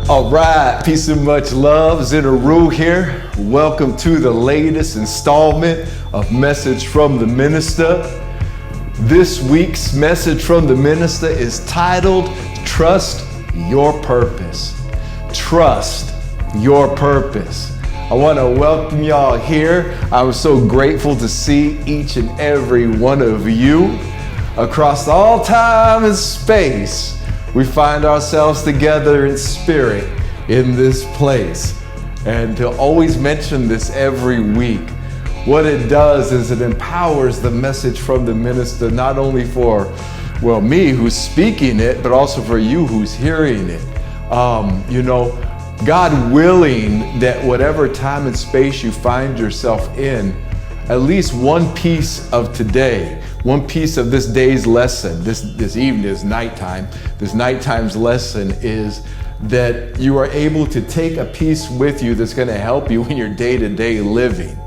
All right, peace and much love. Zin Uru here. Welcome to the latest installment of Message from the Minister. This week's Message from the Minister is titled, Trust Your Purpose. Trust Your Purpose. I want to welcome y'all here. I'm so grateful to see each and every one of you across all time and space. We find ourselves together in spirit in this place. And to always mention this every week, what it does is it empowers the message from the minister, not only for, me who's speaking it, but also for you who's hearing it. God willing that whatever time and space you find yourself in, at least one piece of today, one piece of this day's lesson, this evening, this nighttime's lesson is that you are able to take a piece with you that's going to help you in your day-to-day living.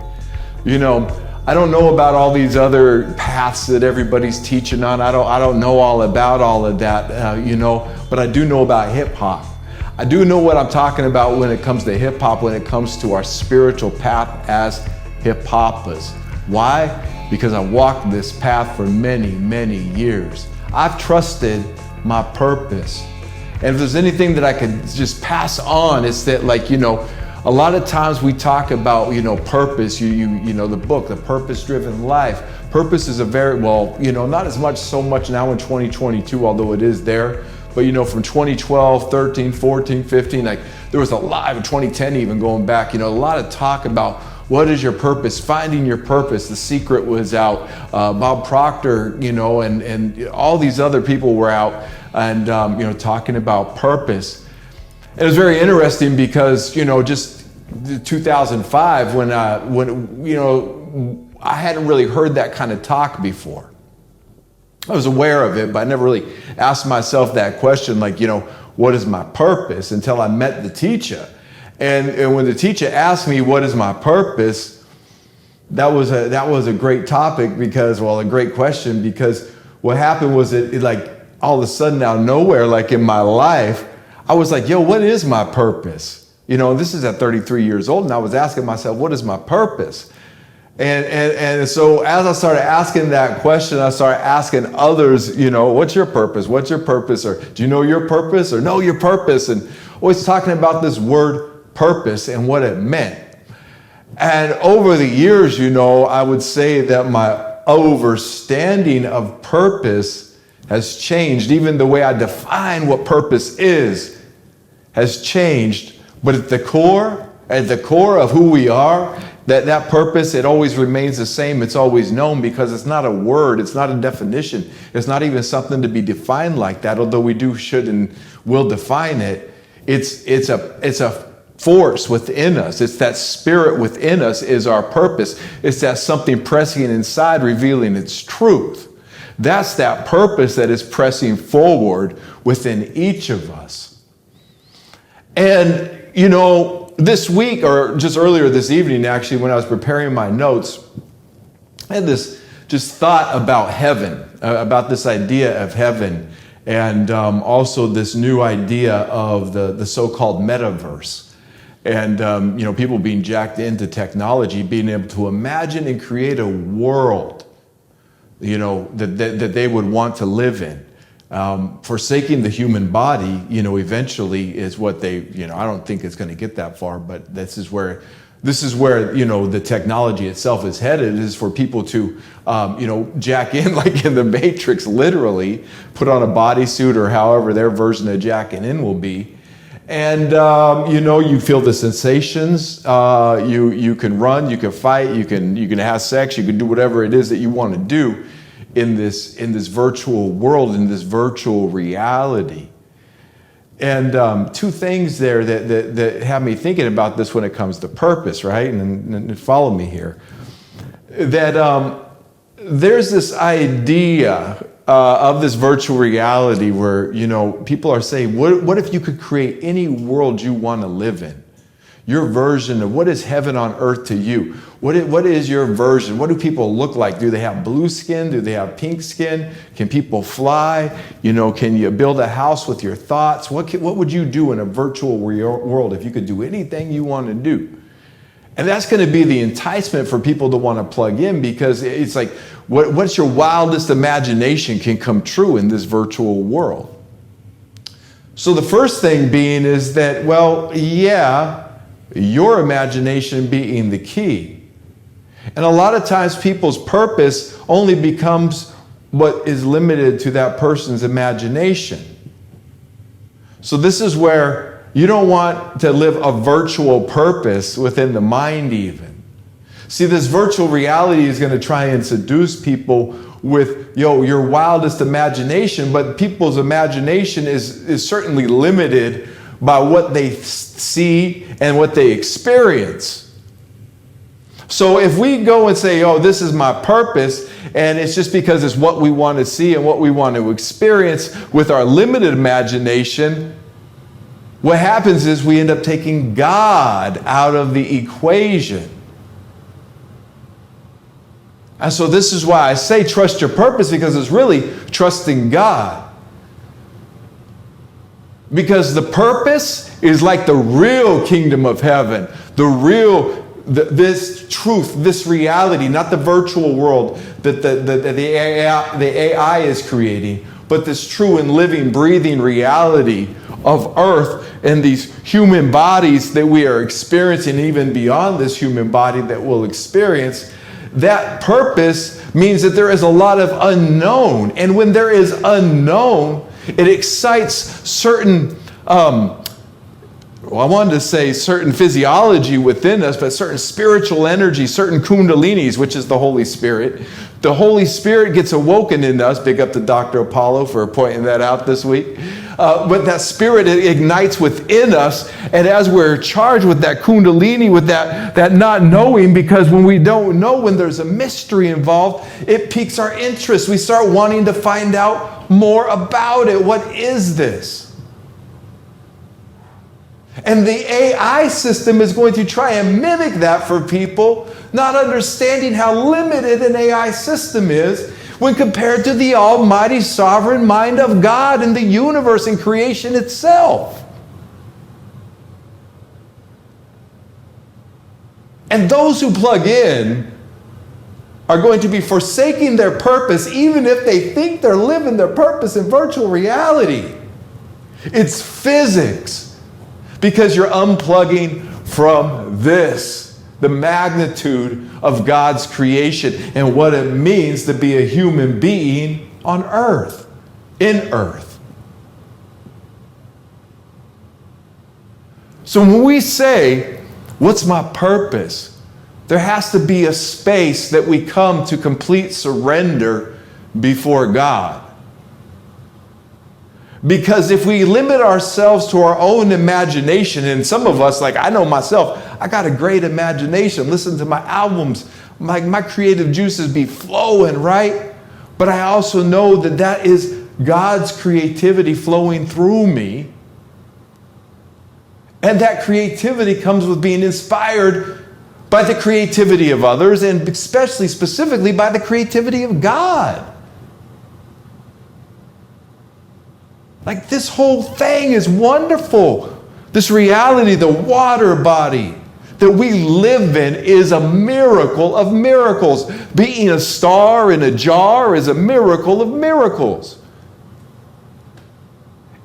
I don't know about all these other paths that everybody's teaching on. I don't know all about all of that, but I do know about hip hop. I do know what I'm talking about when it comes to hip hop, when it comes to our spiritual path as hip hoppers. Why? Because I walked this path for many, many years. I've trusted my purpose. And if there's anything that I could just pass on, it's that, a lot of times we talk about, purpose, the book, The Purpose-Driven Life. Purpose is a very, not so much now in 2022, although it is there. But from 2012, 13, 14, 15, there was a lot, 2010 even going back, a lot of talk about what is your purpose, finding your purpose. The Secret was out, Bob Proctor, and all these other people were out and, talking about purpose. It was very interesting because, just 2005 when I hadn't really heard that kind of talk before. I was aware of it, but I never really asked myself that question, what is my purpose, until I met the teacher. And when the teacher asked me, what is my purpose, that was a great topic because, a great question, because what happened was it all of a sudden out of nowhere, in my life, I was like, what is my purpose? This is at 33 years old, and I was asking myself, what is my purpose? And so as I started asking that question, I started asking others, what's your purpose? What's your purpose? Or do you know your purpose? Or know your purpose? And always talking about this word purpose and what it meant. And over the years, I would say that my understanding of purpose has changed. Even the way I define what purpose is has changed. But at the core of who we are, that purpose, it always remains the same. It's always known because it's not a word. It's not a definition. It's not even something to be defined like that, although we do, should, and will define it. It's a force within us. It's that spirit within us is our purpose. It's that something pressing inside, revealing its truth. That's that purpose that is pressing forward within each of us. And, this week, or just earlier this evening, actually, when I was preparing my notes, I had this just thought about heaven, about this idea of heaven, and also this new idea of the so-called metaverse. And, people being jacked into technology, being able to imagine and create a world, that they would want to live in. Forsaking the human body, eventually is what they, I don't think it's going to get that far, but this is where, the technology itself is headed, is for people to, jack in like in the Matrix, literally put on a bodysuit or however their version of jacking in will be. And, you feel the sensations, you can run, you can fight, you can have sex, you can do whatever it is that you want to do in this virtual world, in this virtual reality. And two things there that have me thinking about this when it comes to purpose, right? And follow me here. That there's this idea of this virtual reality where, people are saying, what if you could create any world you want to live in? Your version of what is heaven on earth to you? What is your version? What do people look like? Do they have blue skin? Do they have pink skin? Can people fly? Can you build a house with your thoughts? What would you do in a virtual world if you could do anything you want to do? And that's going to be the enticement for people to want to plug in, because it's like, what's your wildest imagination can come true in this virtual world? So the first thing being is that, your imagination being the key. And a lot of times people's purpose only becomes what is limited to that person's imagination. So this is where you don't want to live a virtual purpose within the mind even. See, this virtual reality is going to try and seduce people with your wildest imagination, but people's imagination is certainly limited by what they see and what they experience. So if we go and say, this is my purpose, and it's just because it's what we want to see and what we want to experience with our limited imagination, what happens is we end up taking God out of the equation. And so this is why I say trust your purpose, because it's really trusting God. Because the purpose is like the real kingdom of heaven, this truth, this reality, not the virtual world that the AI is creating, but this true and living, breathing reality of earth and these human bodies that we are experiencing, even beyond this human body that we'll experience. That purpose means that there is a lot of unknown. And when there is unknown, it excites certain, certain physiology within us, but certain spiritual energy, certain kundalinis, which is the Holy Spirit. The Holy Spirit gets awoken in us. Big up to Dr. Apollo for pointing that out this week. But that spirit ignites within us, and as we're charged with that kundalini, with that not knowing, because when we don't know, when there's a mystery involved, it piques our interest. We start wanting to find out more about it. What is this? And the AI system is going to try and mimic that for people, not understanding how limited an AI system is when compared to the almighty sovereign mind of God and the universe and creation itself. And those who plug in are going to be forsaking their purpose, even if they think they're living their purpose in virtual reality. It's physics, because you're unplugging from this, the magnitude of God's creation and what it means to be a human being on earth, in earth. So when we say, what's my purpose? There has to be a space that we come to complete surrender before God. Because if we limit ourselves to our own imagination, and some of us, like I know myself, I got a great imagination. Listen to my albums. My creative juices be flowing, right? But I also know that is God's creativity flowing through me. And that creativity comes with being inspired by the creativity of others, and especially, specifically, by the creativity of God. Like, this whole thing is wonderful. This reality, the water body that we live in, is a miracle of miracles. Being a star in a jar is a miracle of miracles.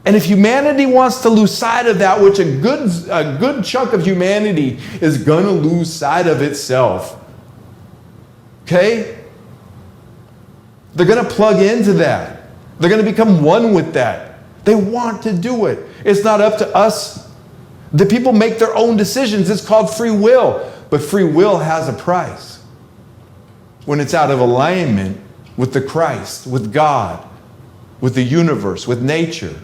And if humanity wants to lose sight of that, which a good chunk of humanity is going to lose sight of itself, okay? They're going to plug into that. They're going to become one with that. They want to do it. It's not up to us. The people make their own decisions. It's called free will. But free will has a price when it's out of alignment with the Christ, with God, with the universe, with nature.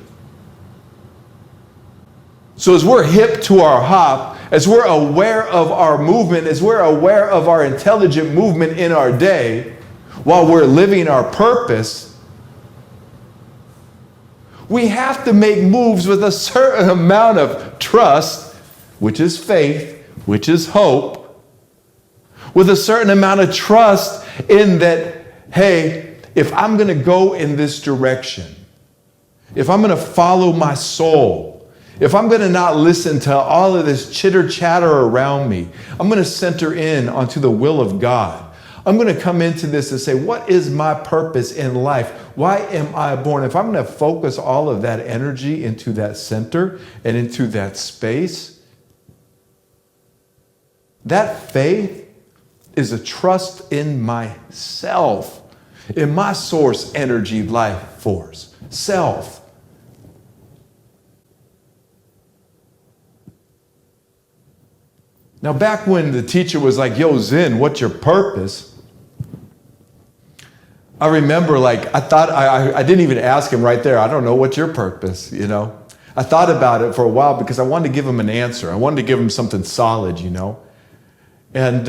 So as we're hip to our hop, as we're aware of our movement, as we're aware of our intelligent movement in our day, while we're living our purpose, we have to make moves with a certain amount of trust, which is faith, which is hope, with a certain amount of trust in that, hey, if I'm going to go in this direction, if I'm going to follow my soul, if I'm going to not listen to all of this chitter chatter around me, I'm going to center in onto the will of God. I'm going to come into this and say, what is my purpose in life? Why am I born? If I'm going to focus all of that energy into that center and into that space, that faith is a trust in myself, in my source, energy, life force, self. Now, back when the teacher was like, yo, Zin, what's your purpose? I remember, like, I thought, I didn't even ask him right there. I don't know what's your purpose, you know. I thought about it for a while because I wanted to give him an answer. I wanted to give him something solid, you know. And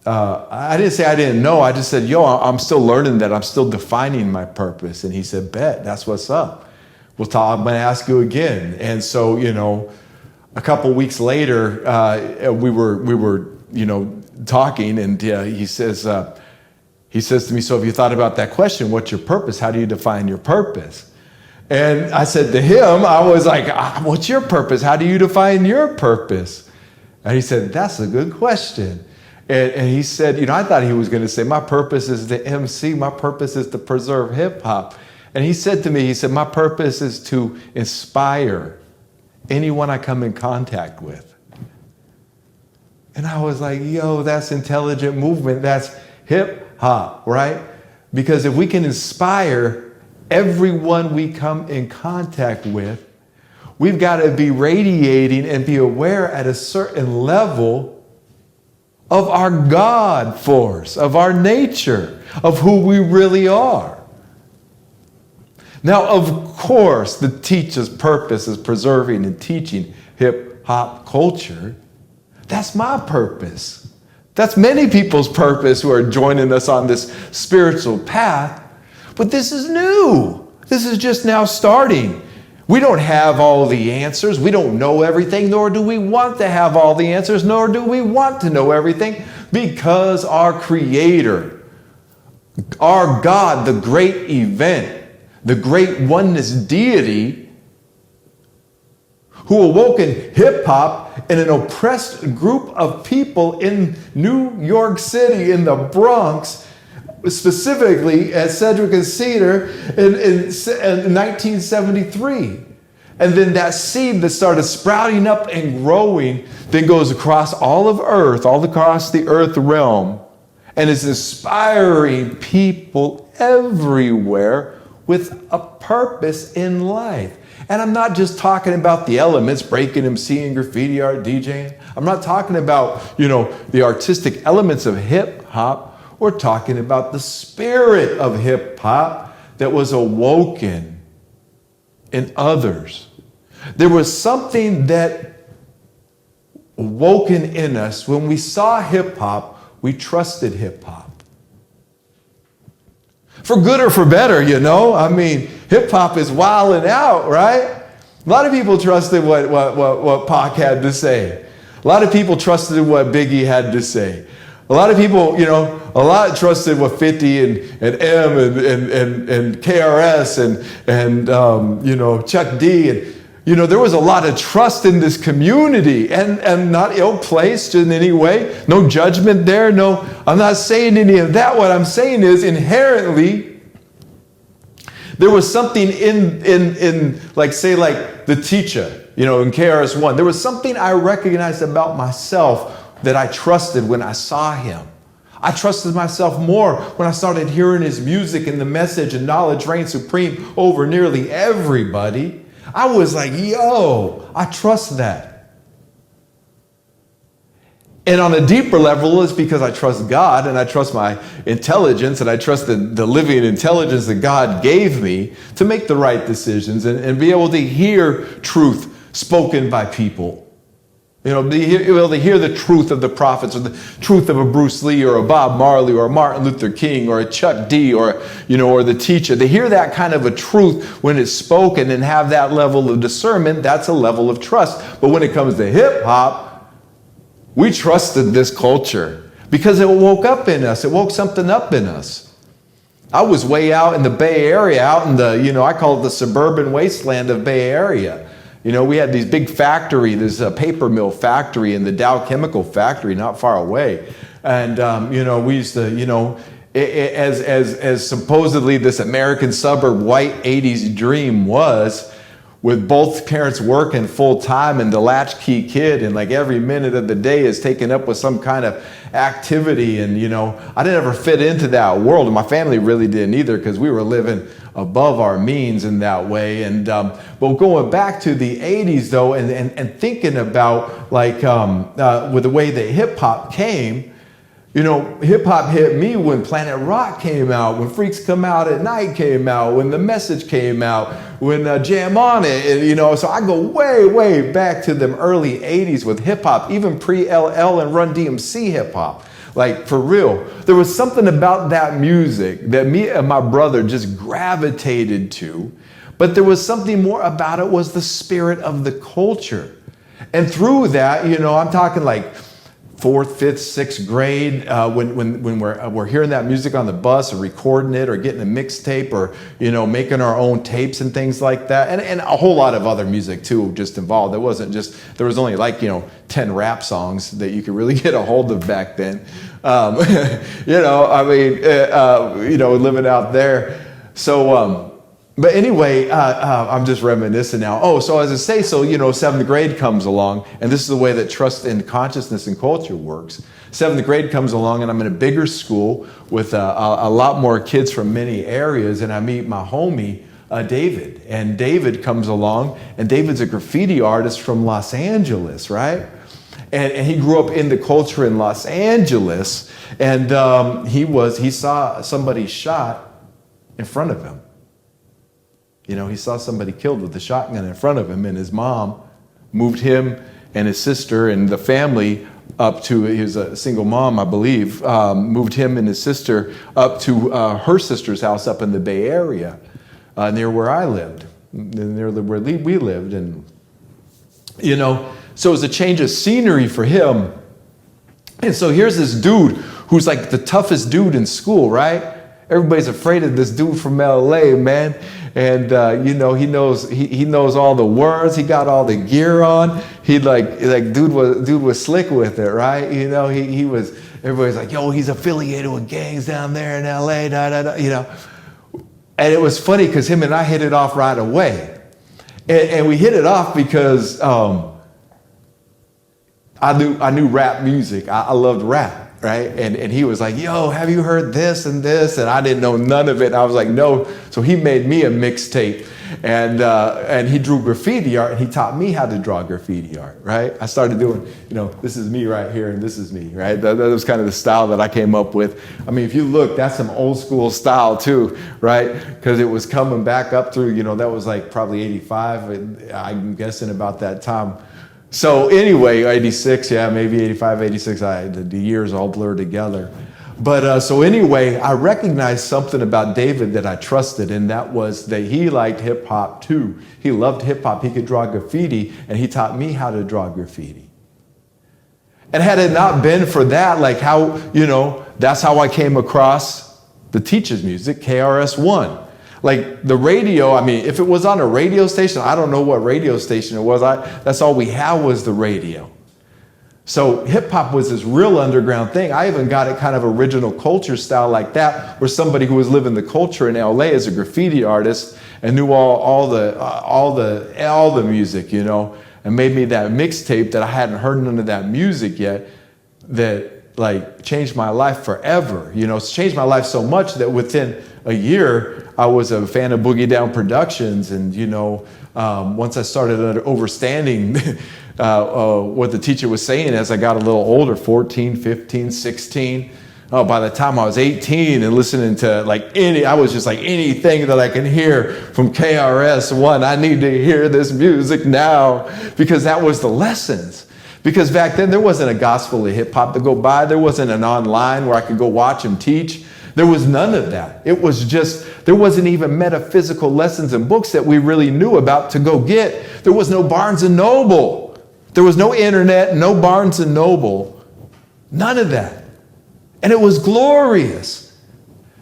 I didn't say I didn't know. I just said, yo, I'm still learning that. I'm still defining my purpose. And he said, bet, that's what's up. We'll talk, I'm going to ask you again. And so, you know, a couple weeks later, we were, you know, talking, and he says to me, so if you thought about that question, what's your purpose? How do you define your purpose? And I said to him, I was like, what's your purpose? How do you define your purpose? And he said, that's a good question. And he said, you know, I thought he was going to say, my purpose is to MC. My purpose is to preserve hip hop. And he said to me, he said, my purpose is to inspire anyone I come in contact with. And I was like, yo, that's intelligent movement. That's hip hop, right? Because if we can inspire everyone we come in contact with, we've got to be radiating and be aware at a certain level of our God force, of our nature, of who we really are. Now, of course, the teacher's purpose is preserving and teaching hip-hop culture. That's my purpose. That's many people's purpose who are joining us on this spiritual path. But this is new. This is just now starting. We don't have all the answers. We don't know everything, nor do we want to have all the answers, nor do we want to know everything, because our Creator, our God, the great event, the great oneness deity, who awoken hip-hop in an oppressed group of people in New York City, in the Bronx, specifically at Cedric and Cedar in 1973. And then that seed that started sprouting up and growing then goes across all of earth, all across the earth realm, and is inspiring people everywhere with a purpose in life. And I'm not just talking about the elements, breaking, emceeing, graffiti art, DJing. I'm not talking about, you know, the artistic elements of hip hop. We're talking about the spirit of hip hop that was awoken in others. There was something that awoken in us when we saw hip hop. We trusted hip hop. For good or for better, you know. I mean, hip hop is wilding out, right? A lot of people trusted what Pac had to say. A lot of people trusted what Biggie had to say. A lot of people, you know, trusted what 50 and M and KRS and you know, Chuck D. And, you know, there was a lot of trust in this community, and not ill-placed in any way. No judgment there. No, I'm not saying any of that. What I'm saying is inherently there was something in like, say, like the teacher, you know, in KRS-One. There was something I recognized about myself that I trusted when I saw him. I trusted myself more when I started hearing his music and the message and knowledge reigned supreme over nearly everybody. I was like, yo, I trust that. And on a deeper level, it's because I trust God and I trust my intelligence and I trust the living intelligence that God gave me to make the right decisions and be able to hear truth spoken by people. You know, they hear the truth of the prophets, or the truth of a Bruce Lee or a Bob Marley or a Martin Luther King or a Chuck D or, or the teacher. They hear that kind of a truth when it's spoken and have that level of discernment. That's a level of trust. But when it comes to hip hop, we trusted this culture because it woke up in us. It woke something up in us. I was way out in the Bay Area, out in the, I call it the suburban wasteland of Bay Area. We had these big factory, there's a paper mill factory and the Dow Chemical factory not far away. And, we used to, as supposedly this American suburb white 80s dream was, with both parents working full time and the latchkey kid, and like every minute of the day is taken up with some kind of activity. And, I didn't ever fit into that world. And my family really didn't either, because we were living above our means in that way. And but going back to the 80s though, and thinking about like with the way that hip hop came, hip hop hit me when Planet Rock came out, when Freaks Come Out at Night came out, when The Message came out, when Jam On It, and, so I go way, way back to them early 80s with hip hop, even pre-LL and Run DMC hip hop. Like, for real, there was something about that music that me and my brother just gravitated to, but there was something more about it, was the spirit of the culture. And through that, I'm talking like 4th, 5th, 6th grade, when we're hearing that music on the bus or recording it or getting a mixtape or, making our own tapes and things like that. And a whole lot of other music too just involved. It wasn't just, there was only like, 10 rap songs that you could really get a hold of back then. Living out there. So, but anyway, I'm just reminiscing now. Oh, so as I say, 7th grade comes along, and this is the way that trust and consciousness and culture works. 7th grade comes along, and I'm in a bigger school with a lot more kids from many areas, and I meet my homie, David. And David comes along, and David's a graffiti artist from Los Angeles, right? And he grew up in the culture in Los Angeles, and he saw somebody shot in front of him. He saw somebody killed with a shotgun in front of him, and his mom moved him and his sister and the family up to, he was a single mom, I believe, moved him and his sister up to her sister's house up in the Bay Area, near where I lived, near where we lived. And, so it was a change of scenery for him. And so here's this dude who's like the toughest dude in school, right? Everybody's afraid of this dude from LA, man. And he knows all the words. He got all the gear on. He dude was slick with it, right? He was. Everybody's like, yo, he's affiliated with gangs down there in LA, And it was funny because him and I hit it off right away, and we hit it off because I knew rap music. I loved rap. Right? And he was like, yo, have you heard this and this? And I didn't know none of it. And I was like, no. So he made me a mixtape, and he drew graffiti art, and he taught me how to draw graffiti art, right? I started doing, this is me right here, and this is me, right? That was kind of the style that I came up with. I mean, if you look, that's some old school style too, right? Because it was coming back up through, that was like probably 85, I'm guessing about that time. So anyway, 86, yeah, maybe 85, 86, the years all blur together. But so anyway, I recognized something about David that I trusted, and that was that he liked hip hop too. He loved hip hop. He could draw graffiti, and he taught me how to draw graffiti. And had it not been for that, like how, that's how I came across the teacher's music, KRS-One. Like the radio, I mean, if it was on a radio station, I don't know what radio station it was. That's all we had was the radio. So hip hop was this real underground thing. I even got it kind of original culture style like that, where somebody who was living the culture in LA as a graffiti artist and knew all the music, and made me that mixtape that I hadn't heard none of that music yet, that like changed my life forever. It's changed my life so much that within a year, I was a fan of Boogie Down Productions, and once I started understanding what the teacher was saying as I got a little older, 14, 15, 16, by the time I was 18 and listening to I was just like anything that I can hear from KRS-One, I need to hear this music now, because that was the lessons. Because back then there wasn't a gospel of hip hop to go buy. There wasn't an online where I could go watch him teach. There was none of that. It was just, there wasn't even metaphysical lessons and books that we really knew about to go get. There was no Barnes and Noble. There was no internet, no Barnes and Noble. None of that. And it was glorious.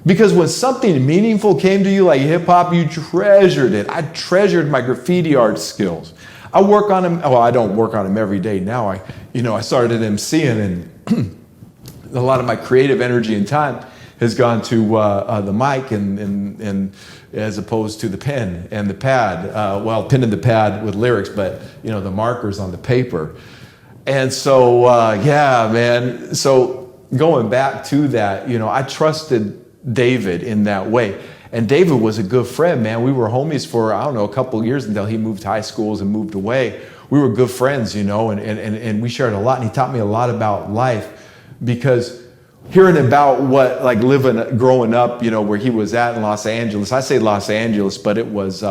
Because when something meaningful came to you like hip hop, you treasured it. I treasured my graffiti art skills. I work on them. Well, I don't work on them every day now. I started MCing, and a lot of my creative energy and time has gone to the mic and as opposed to the pen and the pad. Pen and the pad with lyrics, but the markers on the paper. And so man. So going back to that, I trusted David in that way. And David was a good friend, man. We were homies for, a couple of years until he moved high schools and moved away. We were good friends, and we shared a lot. And he taught me a lot about life, because hearing about what, like growing up, where he was at in Los Angeles. I say Los Angeles, but it was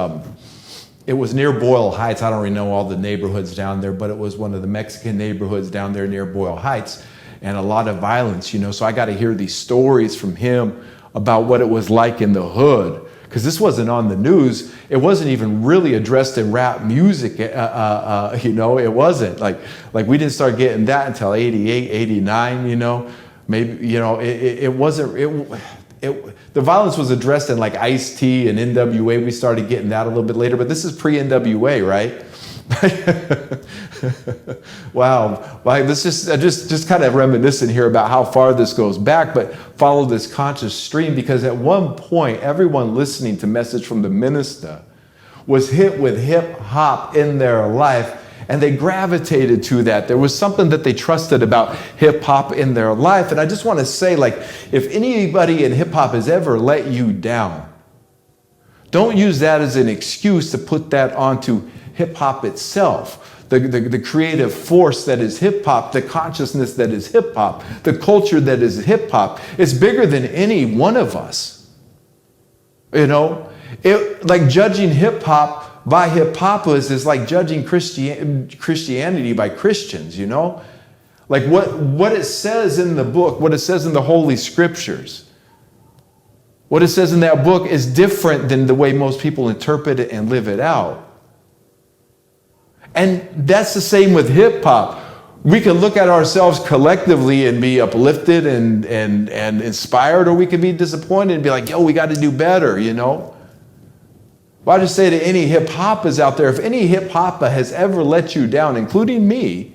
near Boyle Heights. I don't really know all the neighborhoods down there, but it was one of the Mexican neighborhoods down there near Boyle Heights, and a lot of violence, So I got to hear these stories from him about what it was like in the hood, because this wasn't on the news. It wasn't even really addressed in rap music. It wasn't like we didn't start getting that until 88, 89, maybe, it wasn't, the violence was addressed in like Ice-T and NWA. We started getting that a little bit later, but this is pre-NWA, right? Wow. Like, this just kind of reminiscent here about how far this goes back, but follow this conscious stream, because at one point, everyone listening to Message from the Minista was hit with hip hop in their life, and they gravitated to that. There was something that they trusted about hip hop in their life. And I just want to say, like, if anybody in hip hop has ever let you down, don't use that as an excuse to put that onto hip hop itself. The creative force that is hip hop, the consciousness that is hip hop, the culture that is hip hop is bigger than any one of us. Like judging hip hop by hip hoppers is like judging Christianity by Christians, Like what it says in the book, what it says in the Holy Scriptures, what it says in that book is different than the way most people interpret it and live it out. And that's the same with hip hop. We can look at ourselves collectively and be uplifted and inspired, or we can be disappointed and be like, yo, we got to do better, Well, I just say to any hip hoppers out there, if any hip hopper has ever let you down, including me,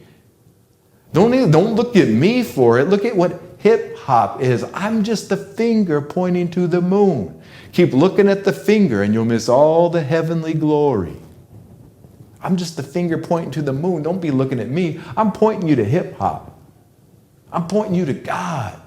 don't look at me for it. Look at what hip hop is. I'm just the finger pointing to the moon. Keep looking at the finger and you'll miss all the heavenly glory. I'm just the finger pointing to the moon. Don't be looking at me. I'm pointing you to hip hop. I'm pointing you to God.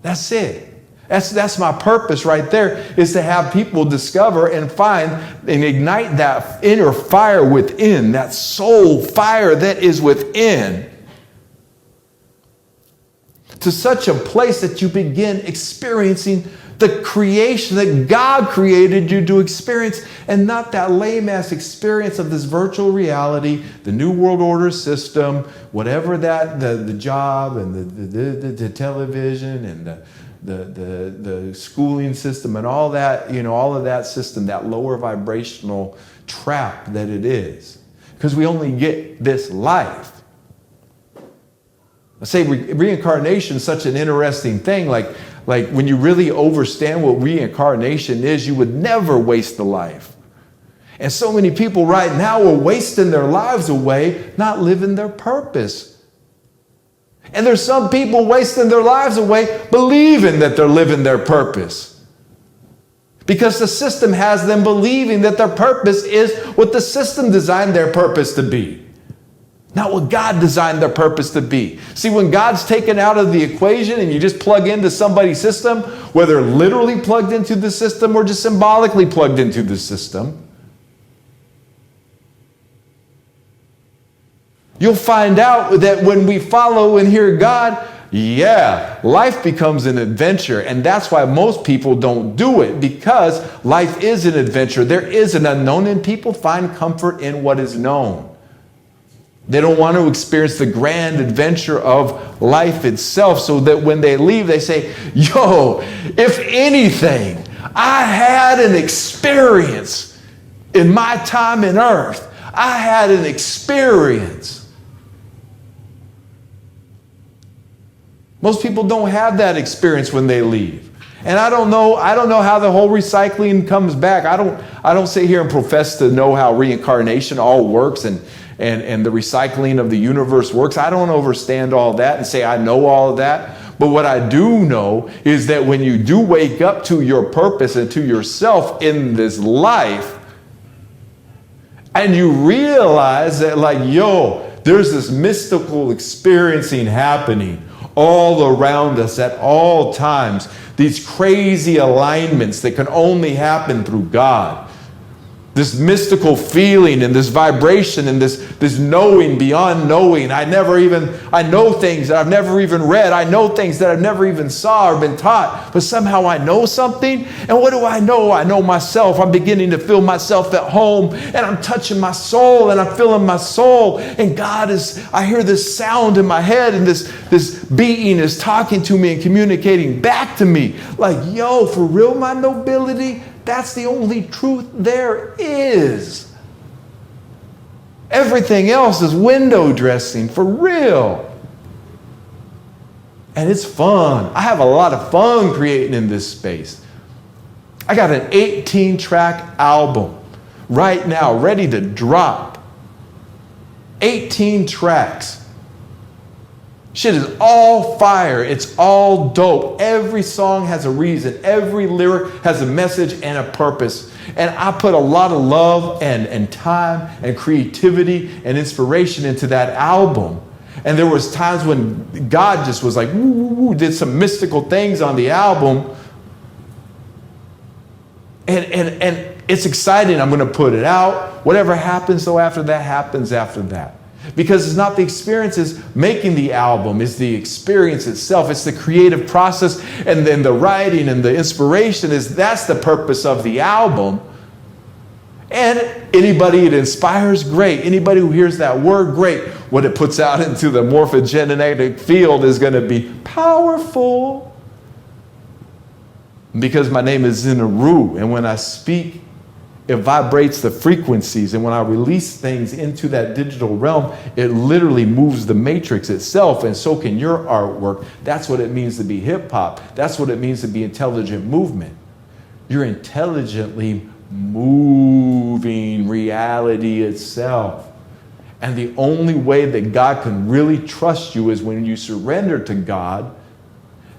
That's it. That's my purpose right there, is to have people discover and find and ignite that inner fire within, that soul fire that is within, to such a place that you begin experiencing the creation that God created you to experience, and not that lame-ass experience of this virtual reality, the New World Order system, whatever that, the job and the television and the schooling system and all that, all of that system, that lower vibrational trap that it is. Because we only get this life. I say reincarnation is such an interesting thing. Like when you really understand what reincarnation is, you would never waste a life. And so many people right now are wasting their lives away, not living their purpose. And there's some people wasting their lives away believing that they're living their purpose. Because the system has them believing that their purpose is what the system designed their purpose to be. Not what God designed their purpose to be. See, when God's taken out of the equation and you just plug into somebody's system, whether literally plugged into the system or just symbolically plugged into the system, you'll find out that when we follow and hear God, life becomes an adventure. And that's why most people don't do it, because life is an adventure. There is an unknown, and people find comfort in what is known. They don't want to experience the grand adventure of life itself, so that when they leave, they say, yo, if anything, I had an experience in my time in earth. I had an experience. Most people don't have that experience when they leave. And I don't know how the whole recycling comes back. I don't sit here and profess to know how reincarnation all works and the recycling of the universe works. I don't understand all that and say I know all of that. But what I do know is that when you do wake up to your purpose and to yourself in this life, and you realize that, like, yo, there's this mystical experiencing happening all around us at all times. These crazy alignments that can only happen through God. This mystical feeling and this vibration and this knowing beyond knowing. I know things that I've never even read. I know things that I've never even saw or been taught. But somehow I know something. And what do I know? I know myself. I'm beginning to feel myself at home. And I'm touching my soul and I'm feeling my soul. And I hear this sound in my head and this being is talking to me and communicating back to me. Like, yo, for real, my nobility? That's the only truth there is. Everything else is window dressing, for real. And it's fun. I have a lot of fun creating in this space. I got an 18-track album right now, ready to drop. 18 tracks. Shit is all fire. It's all dope. Every song has a reason. Every lyric has a message and a purpose. And I put a lot of love and time and creativity and inspiration into that album. And there was times when God just was like, woo, woo, woo, did some mystical things on the album. And it's exciting. I'm going to put it out. Whatever happens, though, after that happens after that. Because it's not the experiences making the album, it's the experience itself. It's the creative process, and then the writing and the inspiration that's the purpose of the album. And anybody it inspires, great. Anybody who hears that word, great. What it puts out into the morphogenetic field is going to be powerful. Because my name is Zin Uru, and when I speak, it vibrates the frequencies, and when I release things into that digital realm, it literally moves the matrix itself, and so can your artwork. That's what it means to be hip-hop. That's what it means to be intelligent movement. You're intelligently moving reality itself. And the only way that God can really trust you is when you surrender to God.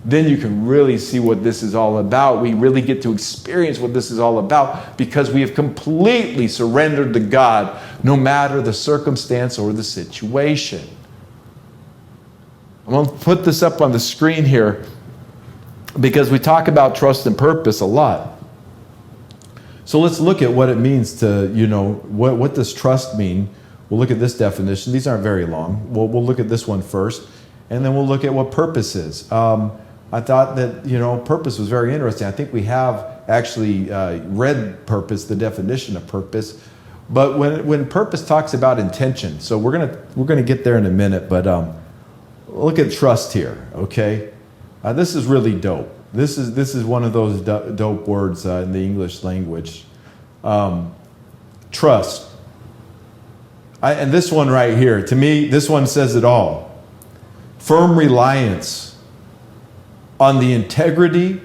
Then you can really see what this is all about. We really get to experience what this is all about because we have completely surrendered to God, no matter the circumstance or the situation. I'm going to put this up on the screen here because we talk about trust and purpose a lot. So let's look at what it means to, what does trust mean? We'll look at this definition. These aren't very long. We'll look at this one first, and then we'll look at what purpose is. I thought that, purpose was very interesting. I think we have actually read purpose, the definition of purpose. But when purpose talks about intention, so we're gonna get there in a minute, but look at trust here, okay? This is really dope. This is one of those dope words in the English language. Trust. And this one right here, to me, this one says it all. Firm reliance on the integrity,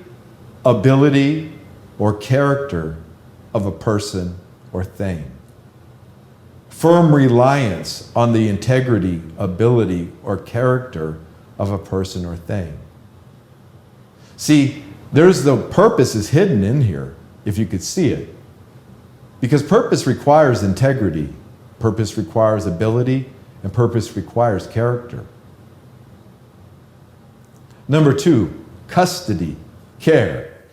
ability, or character of a person or thing. Firm reliance on the integrity, ability, or character of a person or thing. See, there's the purpose is hidden in here, if you could see it. Because purpose requires integrity, purpose requires ability, and purpose requires character. Number 2, custody, care.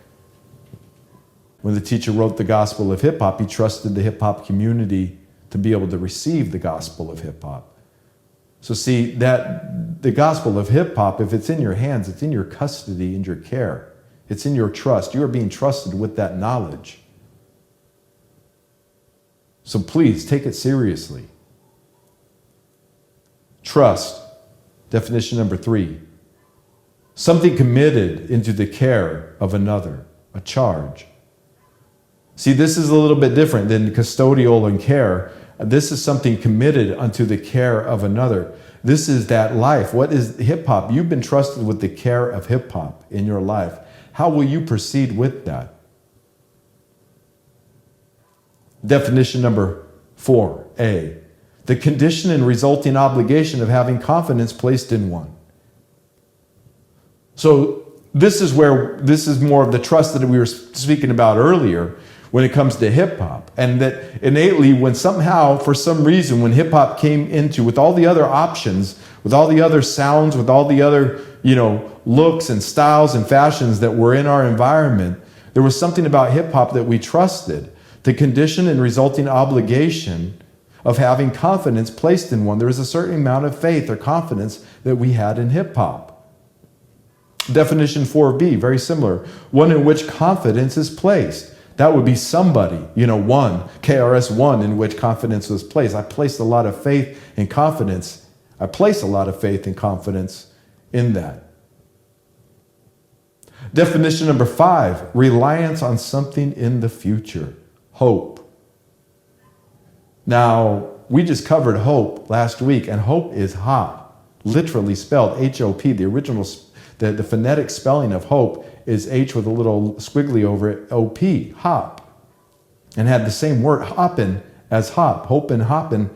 When the teacher wrote the gospel of hip hop, he trusted the hip hop community to be able to receive the gospel of hip hop. So see, that the gospel of hip hop, if it's in your hands, it's in your custody and your care. It's in your trust. You are being trusted with that knowledge. So please take it seriously. Trust. Definition number 3. Something committed into the care of another, a charge. See, this is a little bit different than custodial and care. This is something committed unto the care of another. This is that life. What is hip hop? You've been trusted with the care of hip hop in your life. How will you proceed with that? Definition number 4A. The condition and resulting obligation of having confidence placed in one. So this is more of the trust that we were speaking about earlier when it comes to hip hop. And that innately, when somehow, for some reason, when hip hop came into, with all the other options, with all the other sounds, with all the other, looks and styles and fashions that were in our environment, there was something about hip hop that we trusted. The condition and resulting obligation of having confidence placed in one. There was a certain amount of faith or confidence that we had in hip hop. Definition 4B, very similar. One in which confidence is placed. That would be somebody, one, KRS One, in which confidence was placed. I placed a lot of faith and confidence. I place a lot of faith and confidence in that. Definition number 5, reliance on something in the future. Hope. Now, we just covered hope last week, and hope is hop, literally spelled H-O-P. The original, the phonetic spelling of hope is H with a little squiggly over it, O-P, hop, and had the same word hoppin' as hop. Hope and hoppin',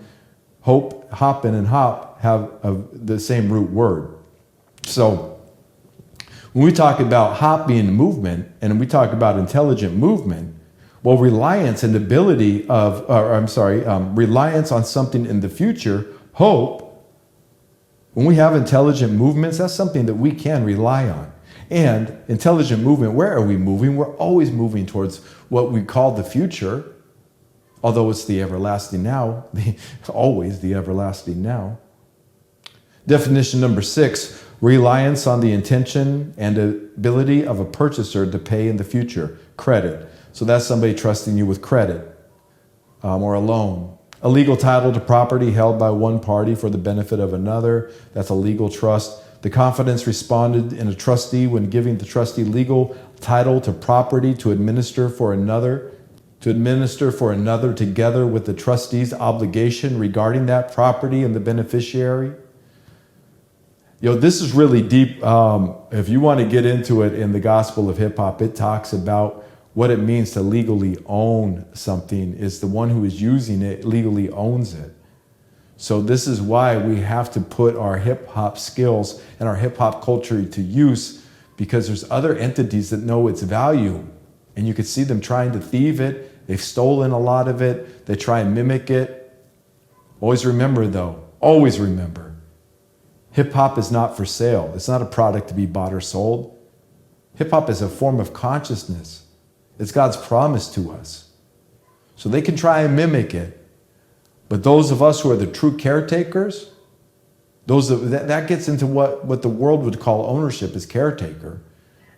hope, hoppin' and hop have the same root word. So when we talk about hop being movement, and we talk about intelligent movement, well, reliance and ability of, reliance on something in the future, hope, when we have intelligent movements, that's something that we can rely on. And intelligent movement, where are we moving? We're always moving towards what we call the future, although it's the everlasting now, always the everlasting now. Definition number 6, reliance on the intention and ability of a purchaser to pay in the future, credit. So that's somebody trusting you with credit or a loan. A legal title to property held by one party for the benefit of another. That's a legal trust. The confidence responded in a trustee when giving the trustee legal title to property to administer for another together with the trustee's obligation regarding that property and the beneficiary. This is really deep. If you want to get into it in the gospel of hip hop, it talks about what it means to legally own something. Is the one who is using it legally owns it. So this is why we have to put our hip hop skills and our hip hop culture to use, because there's other entities that know its value, and you could see them trying to thieve it. They've stolen a lot of it. They try and mimic it. Always remember, hip hop is not for sale. It's not a product to be bought or sold. Hip hop is a form of consciousness. It's God's promise to us. So they can try and mimic it. But those of us who are the true caretakers, that gets into what the world would call ownership as caretaker.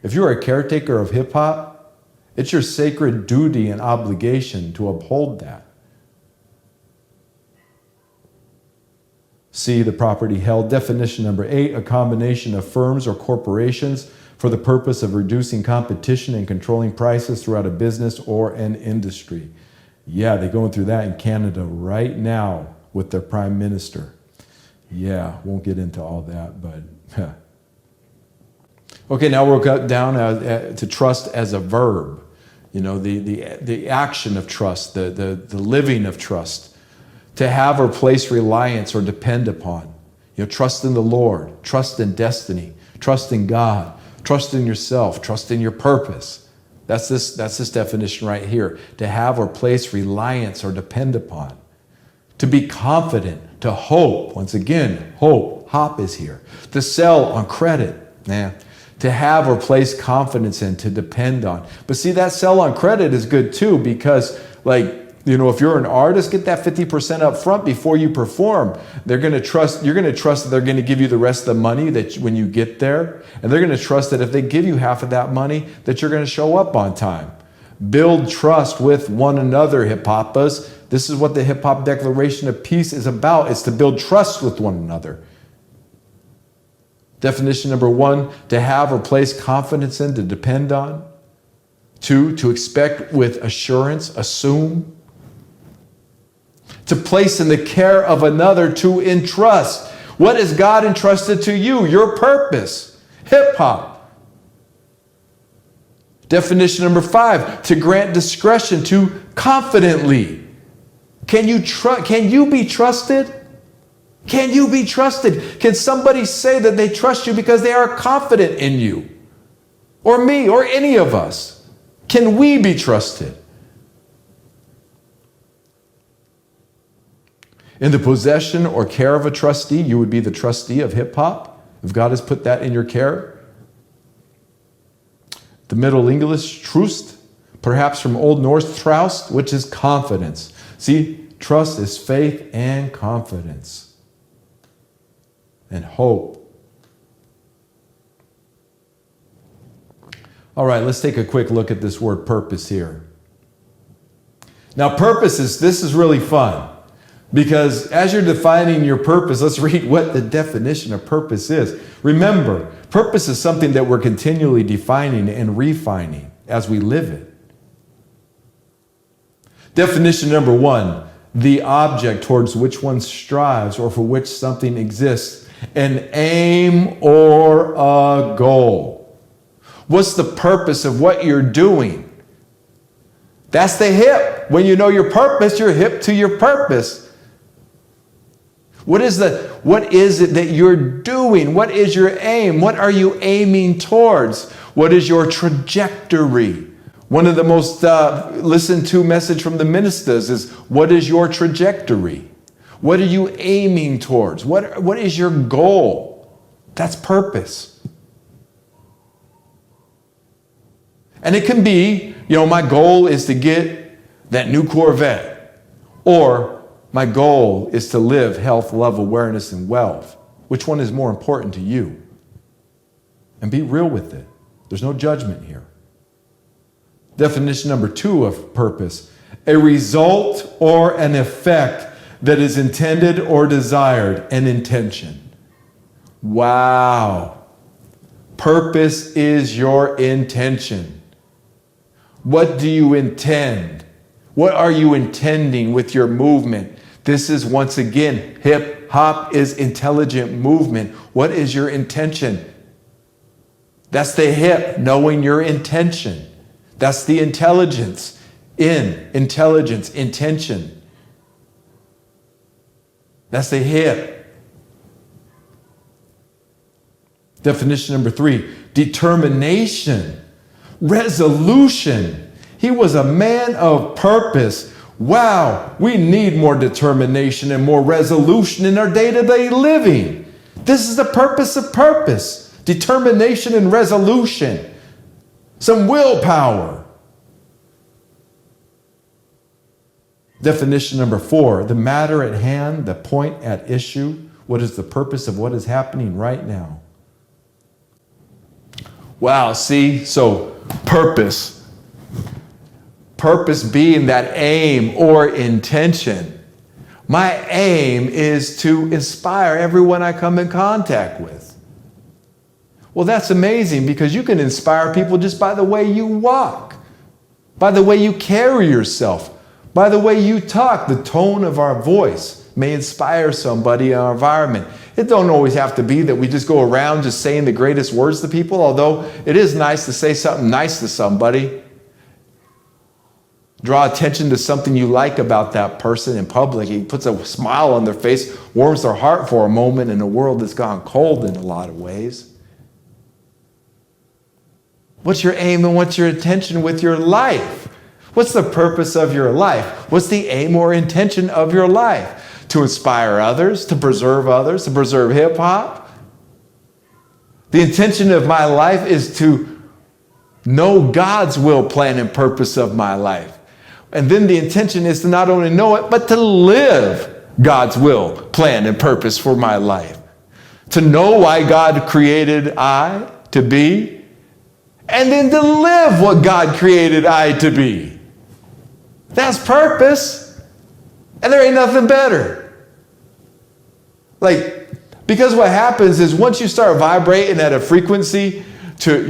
If you're a caretaker of hip hop, it's your sacred duty and obligation to uphold that. C, the property held. Definition number 8, a combination of firms or corporations for the purpose of reducing competition and controlling prices throughout a business or an industry. Yeah, they're going through that in Canada right now with their prime minister. Yeah, won't get into all that, but... Okay, now we'll go down to trust as a verb. The action of trust, the living of trust. To have or place reliance or depend upon. Trust in the Lord, trust in destiny, trust in God, trust in yourself, trust in your purpose. That's this definition right here. To have or place reliance or depend upon. To be confident, to hope. Once again, hope, hop is here. To sell on credit. To have or place confidence in, to depend on. But see, that sell on credit is good too, because if you're an artist, get that 50% up front before you perform. You're going to trust that they're going to give you the rest of the money that when you get there. And they're going to trust that if they give you half of that money, that you're going to show up on time. Build trust with one another, hip-hoppers. This is what the Hip Hop Declaration of Peace is about. It's to build trust with one another. Definition number 1, to have or place confidence in, to depend on. 2, to expect with assurance, assume. To place in the care of another, to entrust. What has God entrusted to you? Your purpose. Hip hop. Definition number 5, to grant discretion, to confidently. Can you be trusted? Can you be trusted? Can somebody say that they trust you because they are confident in you? Or me, or any of us? Can we be trusted? In the possession or care of a trustee, you would be the trustee of hip hop, if God has put that in your care. The Middle English, trust, perhaps from Old Norse traust, which is confidence. See, trust is faith and confidence and hope. All right, let's take a quick look at this word purpose here. Now, this is really fun. Because as you're defining your purpose, let's read what the definition of purpose is. Remember, purpose is something that we're continually defining and refining as we live it. Definition number 1, the object towards which one strives or for which something exists, an aim or a goal. What's the purpose of what you're doing? That's the hip. When you know your purpose, you're hip to your purpose. What is it that you're doing? What is your aim? What are you aiming towards? What is your trajectory? One of the most listened to message from the ministers is, what is your trajectory? What are you aiming towards? What is your goal? That's purpose. And it can be, my goal is to get that new Corvette, or my goal is to live health, love, awareness, and wealth. Which one is more important to you? And be real with it. There's no judgment here. Definition number 2 of purpose, a result or an effect that is intended or desired, an intention. Wow. Purpose is your intention. What do you intend? What are you intending with your movement? This is, once again, hip hop is intelligent movement. What is your intention? That's the hip, knowing your intention. That's the intelligence, intention. That's the hip. Definition number 3, determination, resolution. He was a man of purpose. Wow, we need more determination and more resolution in our day-to-day living. This is the purpose of purpose. Determination and resolution. Some willpower. Definition number 4, the matter at hand, the point at issue. What is the purpose of what is happening right now? Wow, see, so purpose. Purpose being that aim or intention. My aim is to inspire everyone I come in contact with. Well, that's amazing, because you can inspire people just by the way you walk, by the way you carry yourself, by the way you talk. The tone of our voice may inspire somebody in our environment. It don't always have to be that we just go around just saying the greatest words to people, although it is nice to say something nice to somebody. Draw attention to something you like about that person in public. He puts a smile on their face, warms their heart for a moment in a world that's gone cold in a lot of ways. What's your aim and what's your intention with your life? What's the purpose of your life? What's the aim or intention of your life? To inspire others, to preserve hip hop? The intention of my life is to know God's will, plan, and purpose of my life. And then the intention is to not only know it, but to live God's will, plan, and purpose for my life. To know why God created I to be, and then to live what God created I to be. That's purpose. And there ain't nothing better. Like, because what happens is once you start vibrating at a frequency to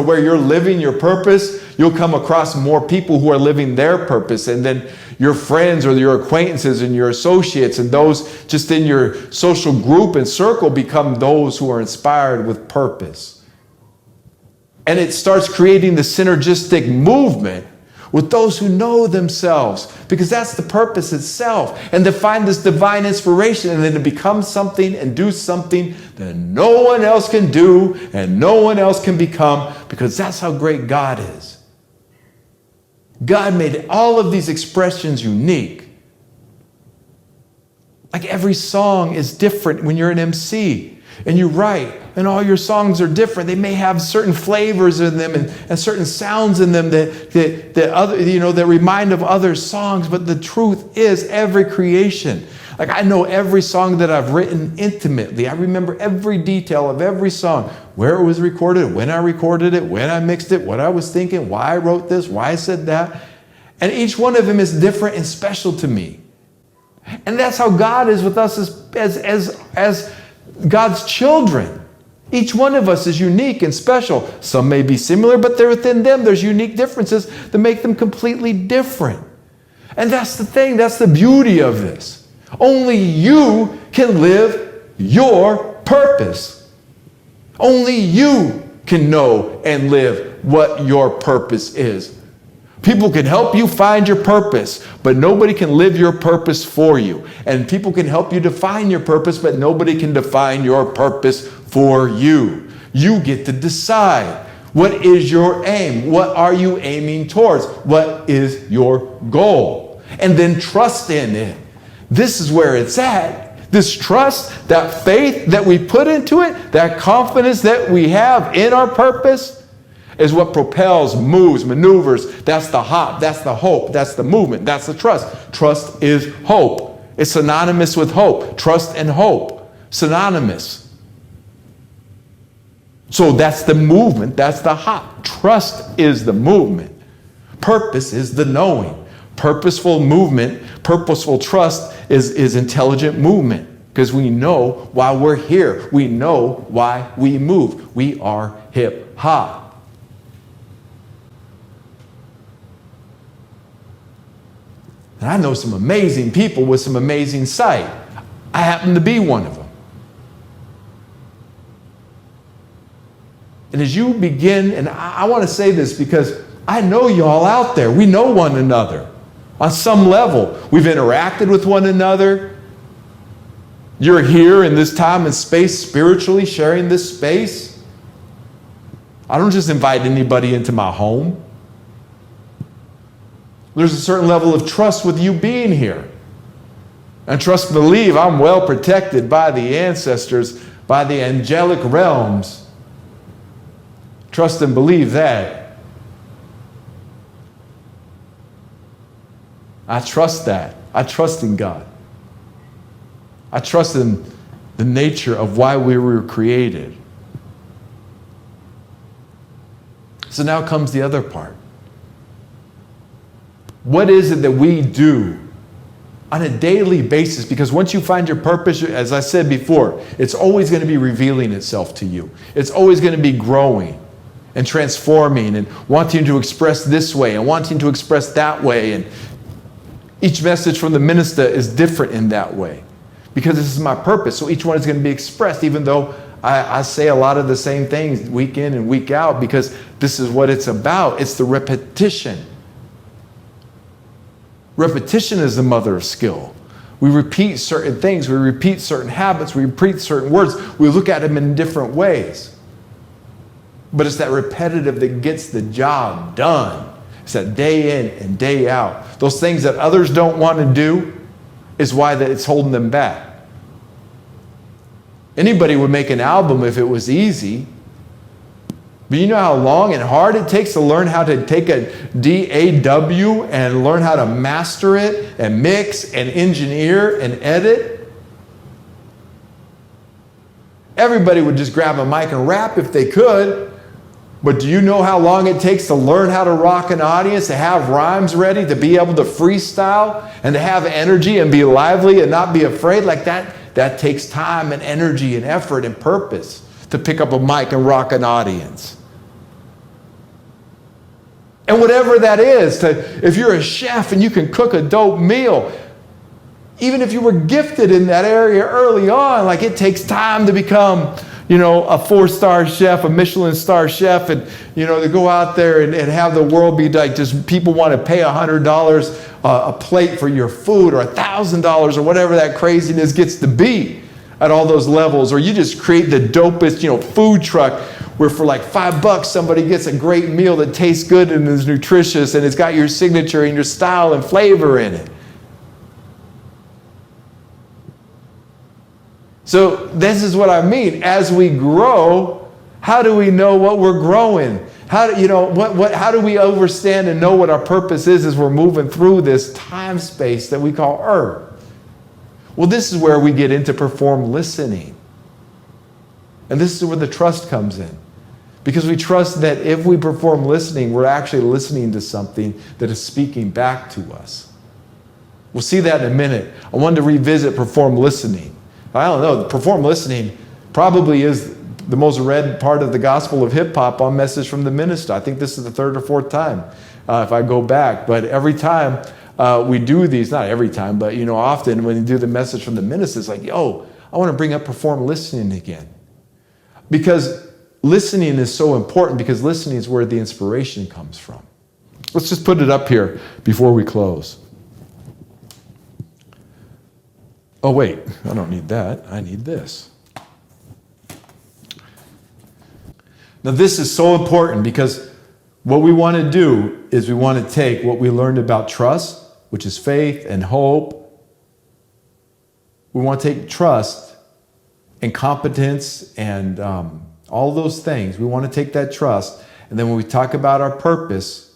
where you're living your purpose, you'll come across more people who are living their purpose. And then your friends or your acquaintances and your associates and those just in your social group and circle become those who are inspired with purpose. And it starts creating the synergistic movement with those who know themselves, because that's the purpose itself. And to find this divine inspiration and then to become something and do something that no one else can do and no one else can become, because that's how great God is. God made all of these expressions unique. Like every song is different when you're an MC and you write, and all your songs are different. They may have certain flavors in them and certain sounds in them that remind of other songs. But the truth is, every creation, like I know every song that I've written intimately. I remember every detail of every song, where it was recorded, when I recorded it, when I mixed it, what I was thinking, why I wrote this, why I said that. And each one of them is different and special to me. And that's how God is with us as God's children. Each one of us is unique and special. Some may be similar, but within them, there's unique differences that make them completely different. And that's the thing. That's the beauty of this. Only you can live your purpose. Only you can know and live what your purpose is. People can help you find your purpose, but nobody can live your purpose for you. And people can help you define your purpose, but nobody can define your purpose for you. You get to decide. What is your aim? What are you aiming towards? What is your goal? And then trust in it. This is where it's at. This trust, that faith that we put into it, that confidence that we have in our purpose, is what propels, moves, maneuvers. That's the hop, that's the hope, that's the movement, that's the trust. Trust is hope. It's synonymous with hope. Trust and hope, synonymous. So that's the movement, that's the hop. Trust is the movement. Purpose is the knowing. Purposeful movement, purposeful trust is intelligent movement, because we know why we're here. We know why we move. We are hip hop. And I know some amazing people with some amazing sight. I happen to be one of them. And as you begin, and I want to say this because I know y'all out there. We know one another. On some level, we've interacted with one another. You're here in this time and space spiritually, sharing this space. I don't just invite anybody into my home. There's a certain level of trust with you being here. And trust and believe I'm well protected by the ancestors, by the angelic realms. Trust and believe that. I trust that. I trust in God. I trust in the nature of why we were created. So now comes the other part. What is it that we do on a daily basis? Because once you find your purpose, as I said before, it's always going to be revealing itself to you. It's always going to be growing and transforming and wanting to express this way and wanting to express that way. And each message from the Minista is different in that way, because this is my purpose. So each one is going to be expressed, even though I say a lot of the same things week in and week out, because this is what it's about. It's the repetition. Repetition is the mother of skill. We repeat certain things. We repeat certain habits. We repeat certain words. We look at them in different ways. But it's that repetitive that gets the job done. It's that day in and day out. Those things that others don't want to do is why it's holding them back. Anybody would make an album if it was easy. But you know how long and hard it takes to learn how to take a DAW and learn how to master it and mix and engineer and edit? Everybody would just grab a mic and rap if they could. But do you know how long it takes to learn how to rock an audience, to have rhymes ready, to be able to freestyle, and to have energy and be lively and not be afraid? Like that takes time and energy and effort and purpose to pick up a mic and rock an audience. And whatever that is, if you're a chef and you can cook a dope meal, even if you were gifted in that area early on, like it takes time to become, a 4-star chef, a Michelin star chef, and, to go out there and have the world be like, just people want to pay $100 a plate for your food, or $1,000, or whatever that craziness gets to be at all those levels. Or you just create the dopest, food truck where for like $5 somebody gets a great meal that tastes good and is nutritious and it's got your signature and your style and flavor in it. So this is what I mean. As we grow, how do we know what we're growing? How do we understand and know what our purpose is as we're moving through this time space that we call Earth? Well, this is where we get into perform listening. And this is where the trust comes in. Because we trust that if we perform listening, we're actually listening to something that is speaking back to us. We'll see that in a minute. I wanted to revisit perform listening. I don't know, perform listening probably is the most read part of the gospel of hip hop on Message from the Minista. I think this is the 3rd or 4th time if I go back. But every time we do these, not every time, but often when you do the Message from the Minista, it's like, I want to bring up perform listening again. Because listening is so important, because listening is where the inspiration comes from. Let's just put it up here before we close. Oh, wait, I don't need that. I need this. Now, this is so important because what we want to do is we want to take what we learned about trust, which is faith and hope. We want to take trust and competence and all those things. We want to take that trust. And then when we talk about our purpose,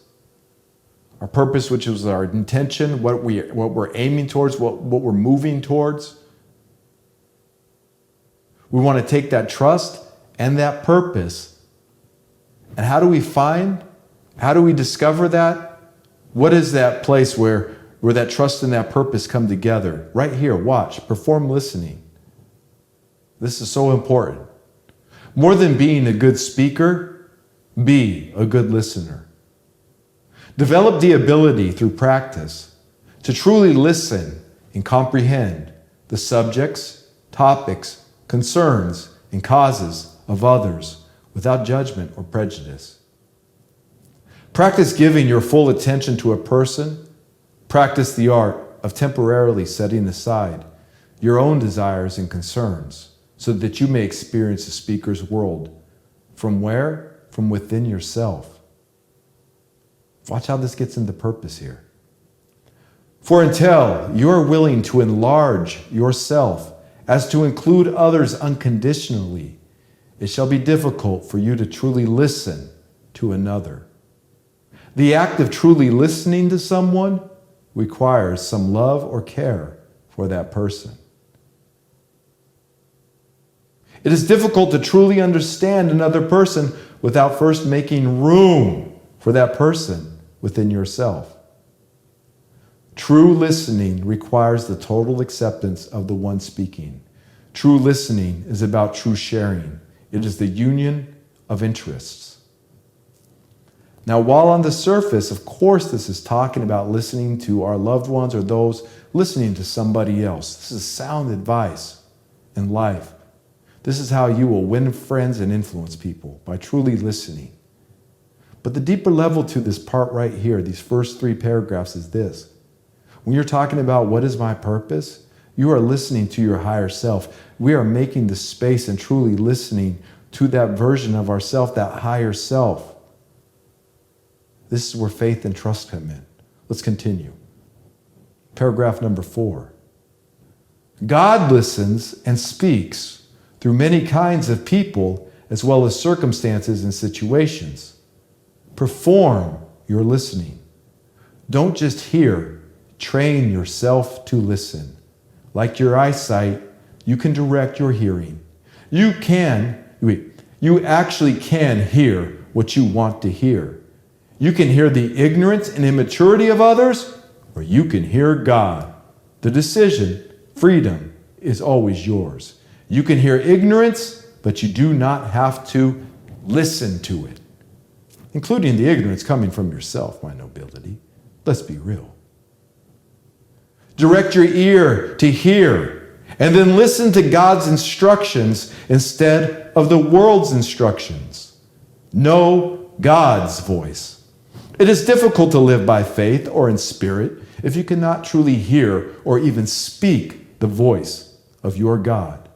which is our intention, what we're aiming towards, what we're moving towards, we want to take that trust and that purpose. And how do we discover that? What is that place where that trust and that purpose come together? Right here, watch, perform listening. This is so important. More than being a good speaker, be a good listener. Develop the ability through practice to truly listen and comprehend the subjects, topics, concerns, and causes of others without judgment or prejudice. Practice giving your full attention to a person. Practice the art of temporarily setting aside your own desires and concerns so that you may experience the speaker's world. From where? From within yourself. Watch how this gets into purpose here. For until you are willing to enlarge yourself as to include others unconditionally, it shall be difficult for you to truly listen to another. The act of truly listening to someone requires some love or care for that person. It is difficult to truly understand another person without first making room for that person within yourself. True listening requires the total acceptance of the one speaking. True listening is about true sharing. It is the union of interests. Now, while on the surface, of course, this is talking about listening to our loved ones or those listening to somebody else. This is sound advice in life. This is how you will win friends and influence people, by truly listening. But the deeper level to this part right here, these first 3 paragraphs, is this. When you're talking about what is my purpose, you are listening to your higher self. We are making the space and truly listening to that version of ourself, that higher self. This is where faith and trust come in. Let's continue. Paragraph number 4. God listens and speaks through many kinds of people as well as circumstances and situations. Perform your listening. Don't just hear. Train yourself to listen. Like your eyesight, you can direct your hearing. You you actually can hear what you want to hear. You can hear the ignorance and immaturity of others, or you can hear God. The decision, freedom, is always yours. You can hear ignorance, but you do not have to listen to it, including the ignorance coming from yourself, my nobility. Let's be real. Direct your ear to hear, and then listen to God's instructions instead of the world's instructions. Know God's voice. It is difficult to live by faith or in spirit if you cannot truly hear or even speak the voice of your God.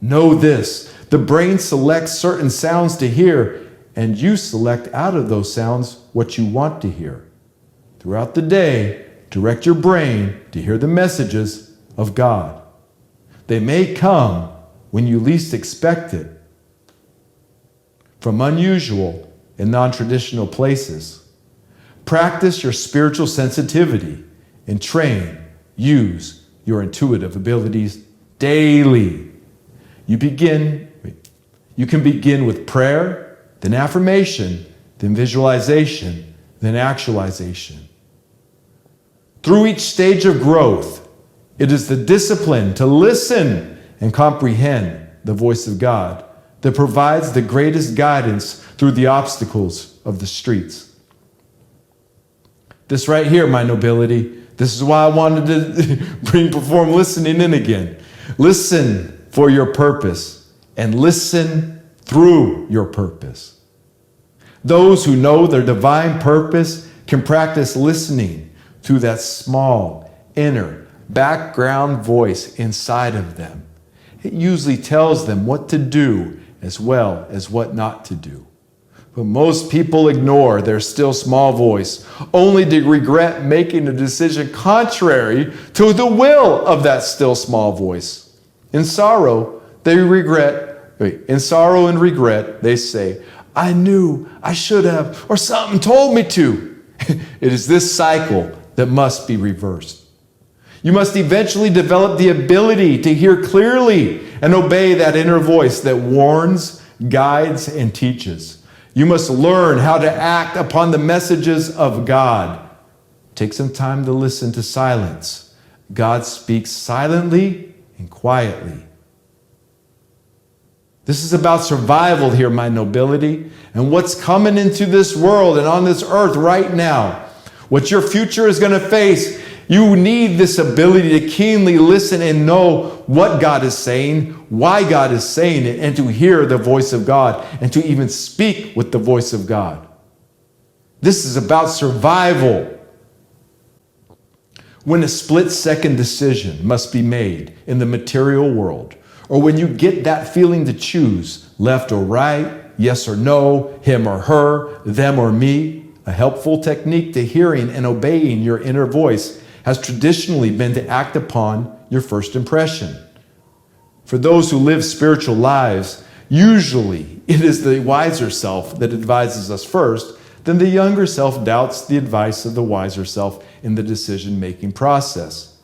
Know this, the brain selects certain sounds to hear, and you select out of those sounds what you want to hear. Throughout the day, direct your brain to hear the messages of God. They may come when you least expect it, from unusual and non-traditional places. Practice your spiritual sensitivity and use your intuitive abilities daily. You can begin with prayer, then affirmation, then visualization, then actualization. Through each stage of growth, it is the discipline to listen and comprehend the voice of God that provides the greatest guidance through the obstacles of the streets. This right here, my nobility, this is why I wanted to perform listening in again. Listen for your purpose and listen through your purpose. Those who know their divine purpose can practice listening to that small, inner, background voice inside of them. It usually tells them what to do as well as what not to do. But most people ignore their still small voice, only to regret making a decision contrary to the will of that still small voice. In sorrow and regret, they say, I knew, I should have, or something told me to. It is this cycle that must be reversed. You must eventually develop the ability to hear clearly and obey that inner voice that warns, guides, and teaches. You must learn how to act upon the messages of God. Take some time to listen to silence. God speaks silently and quietly. This is about survival here, my nobility, and what's coming into this world and on this earth right now. What your future is going to face. You need this ability to keenly listen and know what God is saying, why God is saying it, and to hear the voice of God, and to even speak with the voice of God. This is about survival. When a split-second decision must be made in the material world, or when you get that feeling to choose left or right, yes or no, him or her, them or me, a helpful technique to hearing and obeying your inner voice has traditionally been to act upon your first impression. For those who live spiritual lives, usually it is the wiser self that advises us first, then the younger self doubts the advice of the wiser self in the decision-making process.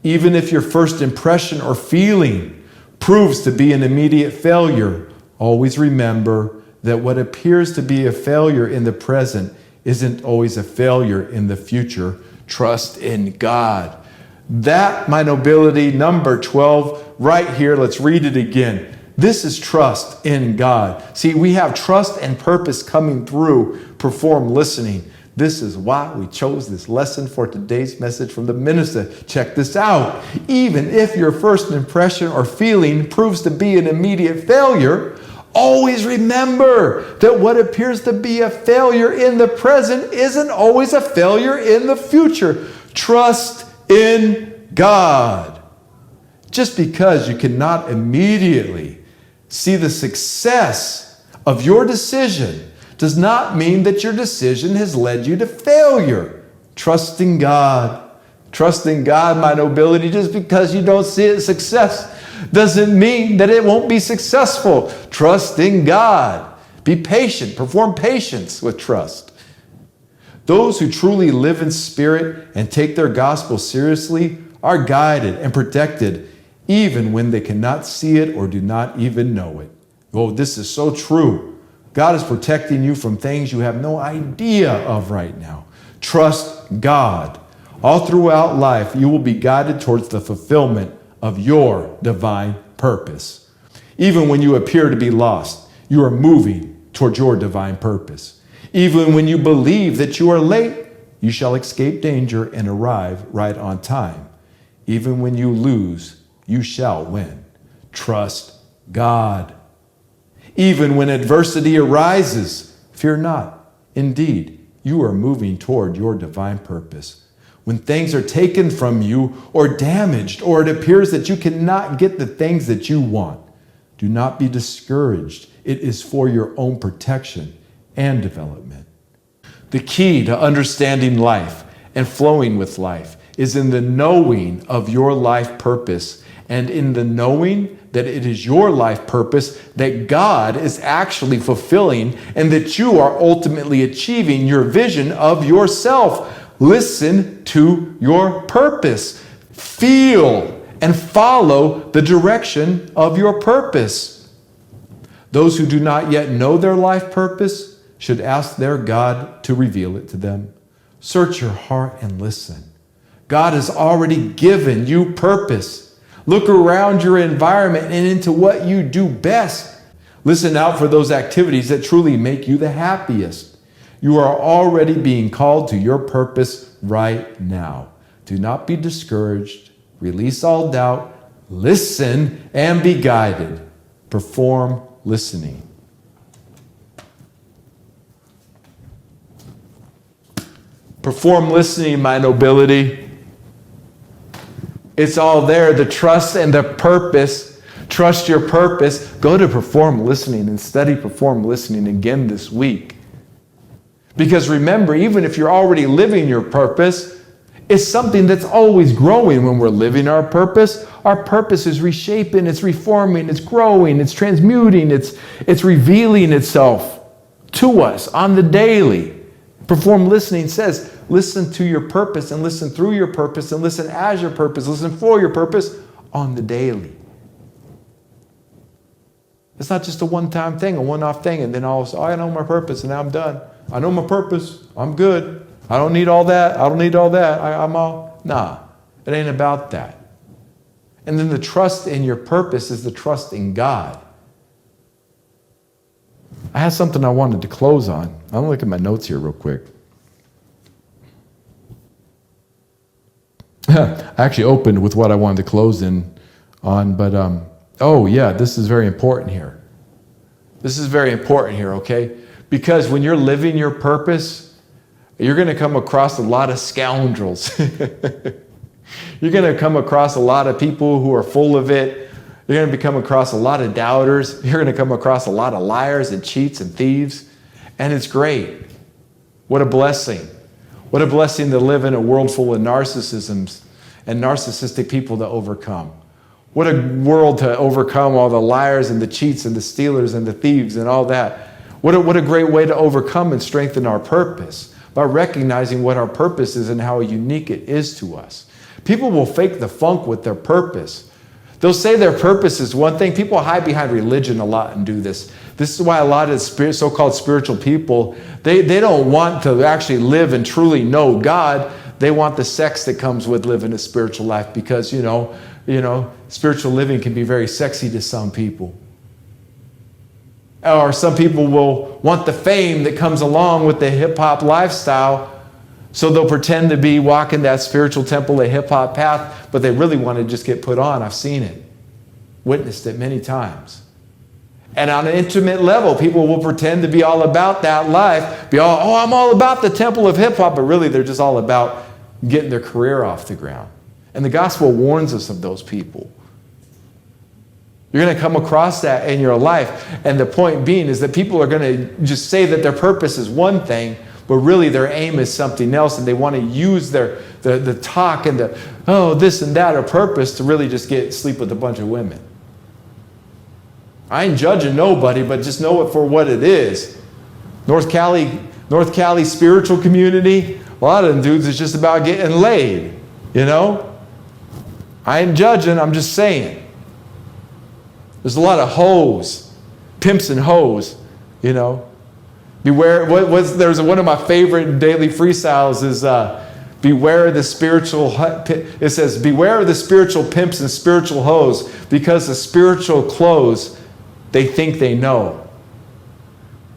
Even if your first impression or feeling proves to be an immediate failure, always remember that what appears to be a failure in the present isn't always a failure in the future. Trust in God. That, my nobility, number 12, right here, let's read it again. This is trust in God. See, we have trust and purpose coming through perform listening. This is why we chose this lesson for today's message from the Minista. Check this out. Even if your first impression or feeling proves to be an immediate failure, always remember that what appears to be a failure in the present isn't always a failure in the future. Trust in God. Just because you cannot immediately see the success of your decision does not mean that your decision has led you to failure. Trust in God. Trust in God, my nobility. Just because you don't see it success doesn't mean that it won't be successful. Trust in God. Be patient. Perform patience with trust. Those who truly live in spirit and take their gospel seriously are guided and protected even when they cannot see it or do not even know it. Oh, this is so true. God is protecting you from things you have no idea of right now. Trust God. All throughout life, you will be guided towards the fulfillment of your divine purpose. Even when you appear to be lost, you are moving towards your divine purpose. Even when you believe that you are late, you shall escape danger and arrive right on time. Even when you lose, you shall win. Trust God. Even when adversity arises, fear not. Indeed, you are moving toward your divine purpose. When things are taken from you or damaged, or it appears that you cannot get the things that you want, do not be discouraged. It is for your own protection and development. The key to understanding life and flowing with life is in the knowing of your life purpose, and in the knowing that it is your life purpose that God is actually fulfilling, and that you are ultimately achieving your vision of yourself. Listen to your purpose. Feel and follow the direction of your purpose. Those who do not yet know their life purpose should ask their God to reveal it to them. Search your heart and listen. God has already given you purpose. Look around your environment and into what you do best. Listen out for those activities that truly make you the happiest. You are already being called to your purpose right now. Do not be discouraged. Release all doubt. Listen and be guided. Perform listening. Perform listening, my nobility. It's all there, the trust and the purpose. Trust your purpose. Go to Perform Listening and study Perform Listening again this week. Because remember, even if you're already living your purpose, it's something that's always growing when we're living our purpose. Our purpose is reshaping, it's reforming, it's growing, it's transmuting, it's revealing itself to us on the daily. Perform Listening says, listen to your purpose and listen through your purpose and listen as your purpose, listen for your purpose on the daily. It's not just a one-time thing, a one-off thing, and then all of a sudden, I know my purpose and now I'm done. I know my purpose, I'm good. I don't need all that, I'm all, nah, it ain't about that. And then the trust in your purpose is the trust in God. I had something I wanted to close on. I'm going to look at my notes here real quick. I actually opened with what I wanted to close on, but this is very important here. This is very important here, okay? Because when you're living your purpose, you're going to come across a lot of scoundrels. You're going to come across a lot of people who are full of it. You're going to come across a lot of doubters. You're going to come across a lot of liars and cheats and thieves. And it's great. What a blessing. What a blessing to live in a world full of narcissisms and narcissistic people to overcome. What a world to overcome all the liars and the cheats and the stealers and the thieves and all that. What a great way to overcome and strengthen our purpose by recognizing what our purpose is and how unique it is to us. People will fake the funk with their purpose. They'll say their purpose is one thing. People hide behind religion a lot and do this. This is why a lot of so-called spiritual people, they don't want to actually live and truly know God. They want the sex that comes with living a spiritual life because, spiritual living can be very sexy to some people. Or some people will want the fame that comes along with the hip-hop lifestyle, so they'll pretend to be walking that spiritual temple, a hip-hop path, but they really want to just get put on. I've seen it, witnessed it many times. And on an intimate level, people will pretend to be all about that life, I'm all about the temple of hip-hop, but really they're just all about getting their career off the ground. And the gospel warns us of those people. You're going to come across that in your life. And the point being is that people are going to just say that their purpose is one thing, but really their aim is something else. And they want to use the talk and this and that or purpose to really just sleep with a bunch of women. I ain't judging nobody, but just know it for what it is. North Cali spiritual community, a lot of them dudes is just about getting laid, I ain't judging, I'm just saying. There's a lot of hoes, pimps and hoes, Beware, there's one of my favorite daily freestyles is beware the spiritual, it says, beware of the spiritual pimps and spiritual hoes, because the spiritual clothes, they think they know.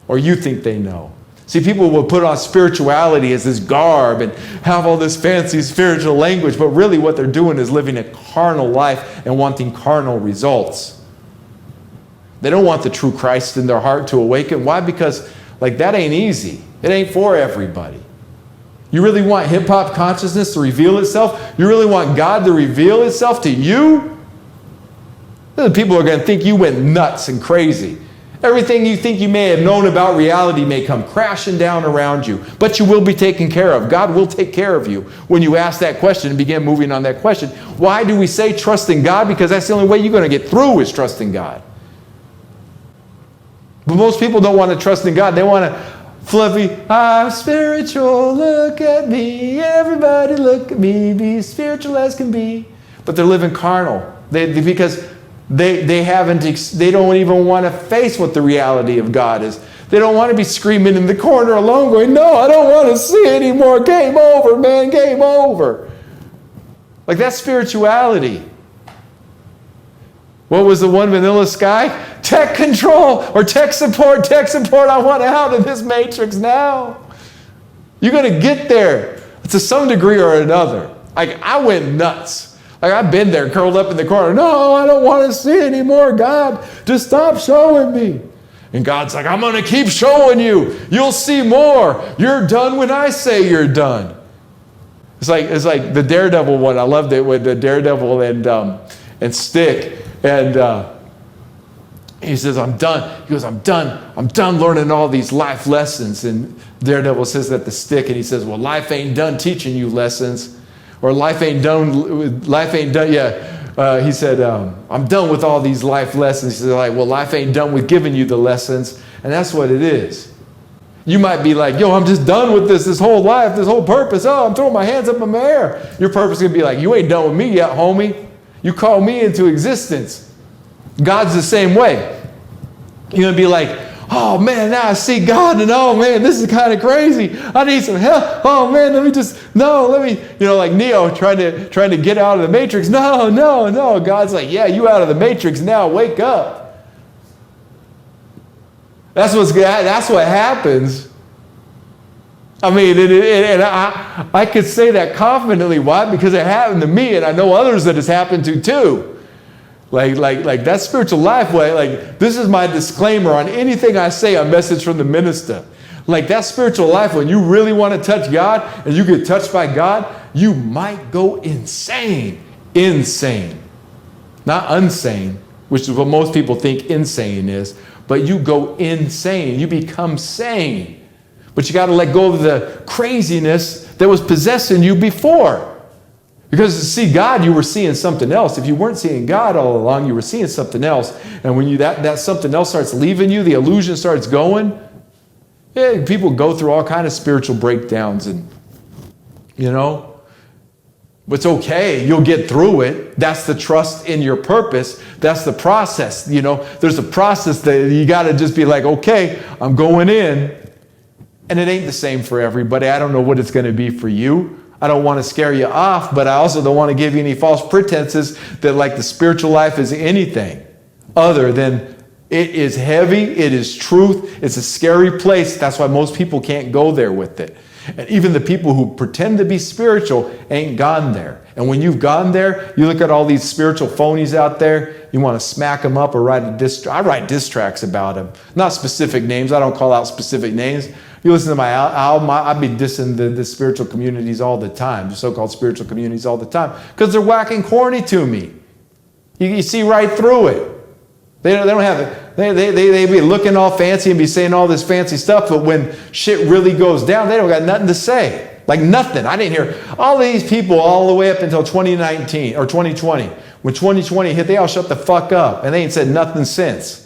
Or you think they know. See, people will put on spirituality as this garb and have all this fancy spiritual language, but really what they're doing is living a carnal life and wanting carnal results. They don't want the true Christ in their heart to awaken. Why? Because that ain't easy. It ain't for everybody. You really want hip-hop consciousness to reveal itself? You really want God to reveal itself to you? People are going to think you went nuts and crazy. Everything you think you may have known about reality may come crashing down around you, but you will be taken care of. God will take care of you when you ask that question and begin moving on that question. Why do we say trust in God? Because that's the only way you're going to get through is trusting God. But most people don't want to trust in God. They want to fluffy, I'm spiritual, look at me, everybody look at me, be spiritual as can be. But they're living carnal. Because they don't even want to face what the reality of God is. They don't want to be screaming in the corner alone going, no, I don't want to see anymore. Game over, man, game over. That's spirituality. What was the one, Vanilla Sky? Tech control or tech support, I want out of this matrix now. You're going to get there to some degree or another. I went nuts. I've been there, curled up in the corner. No, I don't want to see anymore, God. Just stop showing me. And God's like, I'm going to keep showing you. You'll see more. You're done when I say you're done. It's like the Daredevil one. I loved it with the Daredevil and Stick. And he says, I'm done. He goes, I'm done learning all these life lessons. And Daredevil says that the Stick, and he says, well, life ain't done teaching you lessons. Or life ain't done, yeah. He said, I'm done with all these life lessons. He said, well, life ain't done with giving you the lessons. And that's what it is. You might be like, yo, I'm just done with this whole life, this whole purpose. Oh, I'm throwing my hands up in the air. Your purpose is going to be like, you ain't done with me yet, homie. You call me into existence. God's the same way. You're going to be like, oh man, now I see God, and oh man, this is kind of crazy. I need some help. Oh man, like Neo trying to get out of the matrix. No. God's like, yeah, you out of the matrix now. Wake up. That's what happens. I mean, and I could say that confidently. Why? Because it happened to me, and I know others that it's happened to too. Like that spiritual life way, this is my disclaimer on anything I say on Message from the Minista. That spiritual life, when you really want to touch God and you get touched by God, you might go insane. Insane. Not unsane, which is what most people think insane is, but you go insane. You become sane. But you got to let go of the craziness that was possessing you before. Because to see God, you were seeing something else. If you weren't seeing God all along, you were seeing something else. And when that something else starts leaving you, the illusion starts going, people go through all kinds of spiritual breakdowns. And, but it's okay. You'll get through it. That's the trust in your purpose. That's the process. There's a process that you got to just be like, okay, I'm going in. And it ain't the same for everybody. I don't know what it's going to be for you. I don't want to scare you off, but I also don't want to give you any false pretenses that the spiritual life is anything other than it is heavy, it is truth, it's a scary place. That's why most people can't go there with it. And even the people who pretend to be spiritual ain't gone there. And when you've gone there, you look at all these spiritual phonies out there, you want to smack them up or write a diss track. I write diss tracks about them. Not specific names. I don't call out specific names. You listen to my album, I'd be dissing the spiritual communities all the time, the so-called spiritual communities all the time, because they're whacking corny to me. You see right through it. They don't have it. They be looking all fancy and be saying all this fancy stuff, but when shit really goes down, they don't got nothing to say. Nothing. I didn't hear all these people all the way up until 2019 or 2020. When 2020 hit, they all shut the fuck up, and they ain't said nothing since.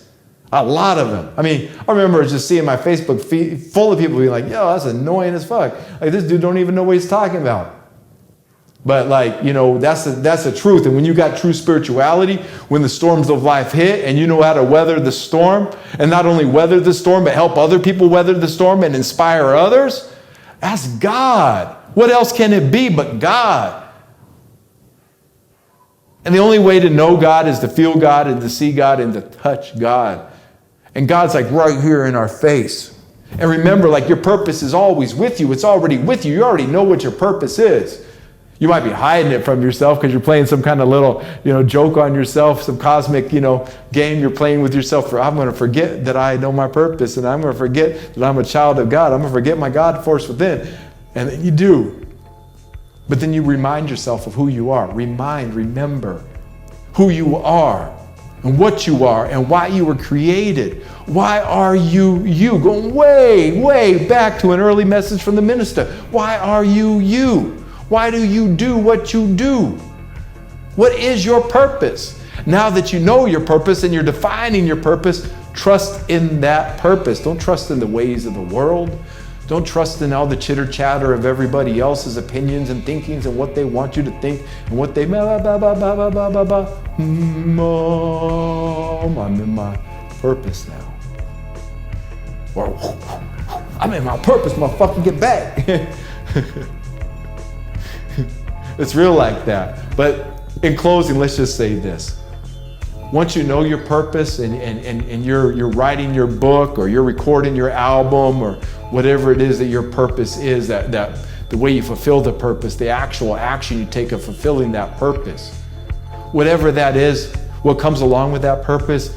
A lot of them. I mean, I remember just seeing my Facebook feed full of people being like, yo, that's annoying as fuck. This dude don't even know what he's talking about. But that's the truth. And when you got true spirituality, when the storms of life hit and you know how to weather the storm, and not only weather the storm, but help other people weather the storm and inspire others, that's God. What else can it be but God? And the only way to know God is to feel God and to see God and to touch God. And God's like right here in our face. And remember, your purpose is always with you. It's already with you. You already know what your purpose is. You might be hiding it from yourself because you're playing some kind of little, joke on yourself, some cosmic, game you're playing with yourself. I'm going to forget that I know my purpose, and I'm going to forget that I'm a child of God. I'm going to forget my God force within. And then you do. But then you remind yourself of who you are. Remember who you are and what you are and why you were created. Why are you you? Going way, way back to an early message from the Minista. Why are you you? Why do you do what you do? What is your purpose? Now that you know your purpose and you're defining your purpose, trust in that purpose. Don't trust in the ways of the world. Don't trust in all the chitter chatter of everybody else's opinions and thinkings and what they want you to think and what they Mom, I'm in my purpose now. Or I'm in my purpose, motherfucker, get back. It's real like that. But in closing, let's just say this. Once you know your purpose and you're writing your book or you're recording your album or whatever it is that your purpose is, that the way you fulfill the purpose, the actual action you take of fulfilling that purpose, whatever that is, what comes along with that purpose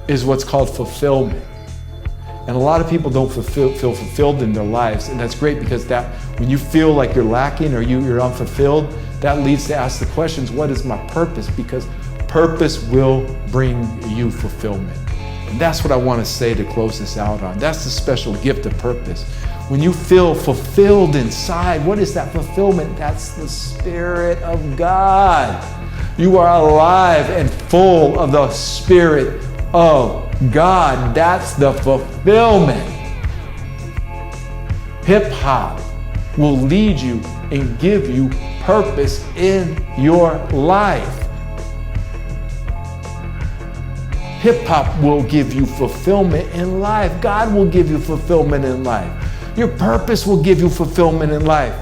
is what's called fulfillment. And a lot of people don't feel fulfilled in their lives. And that's great because that when you feel like you're lacking or you're unfulfilled, that leads to ask the questions, what is my purpose? Because purpose will bring you fulfillment. And that's what I want to say to close this out on. That's the special gift of purpose. When you feel fulfilled inside, what is that fulfillment? That's the Spirit of God. You are alive and full of the Spirit of God. That's the fulfillment. Hip hop will lead you and give you purpose in your life. Hip hop will give you fulfillment in life. God will give you fulfillment in life. Your purpose will give you fulfillment in life.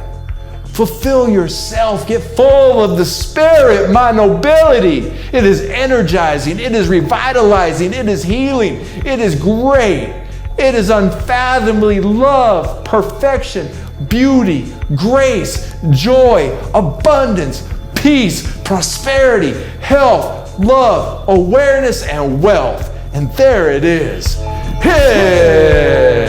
Fulfill yourself. Get full of the Spirit, my nobility. It is energizing. It is revitalizing. It is healing. It is great. It is unfathomably love, perfection, beauty, grace, joy, abundance, peace, prosperity, health, love, awareness, and wealth. And there it is. Hey!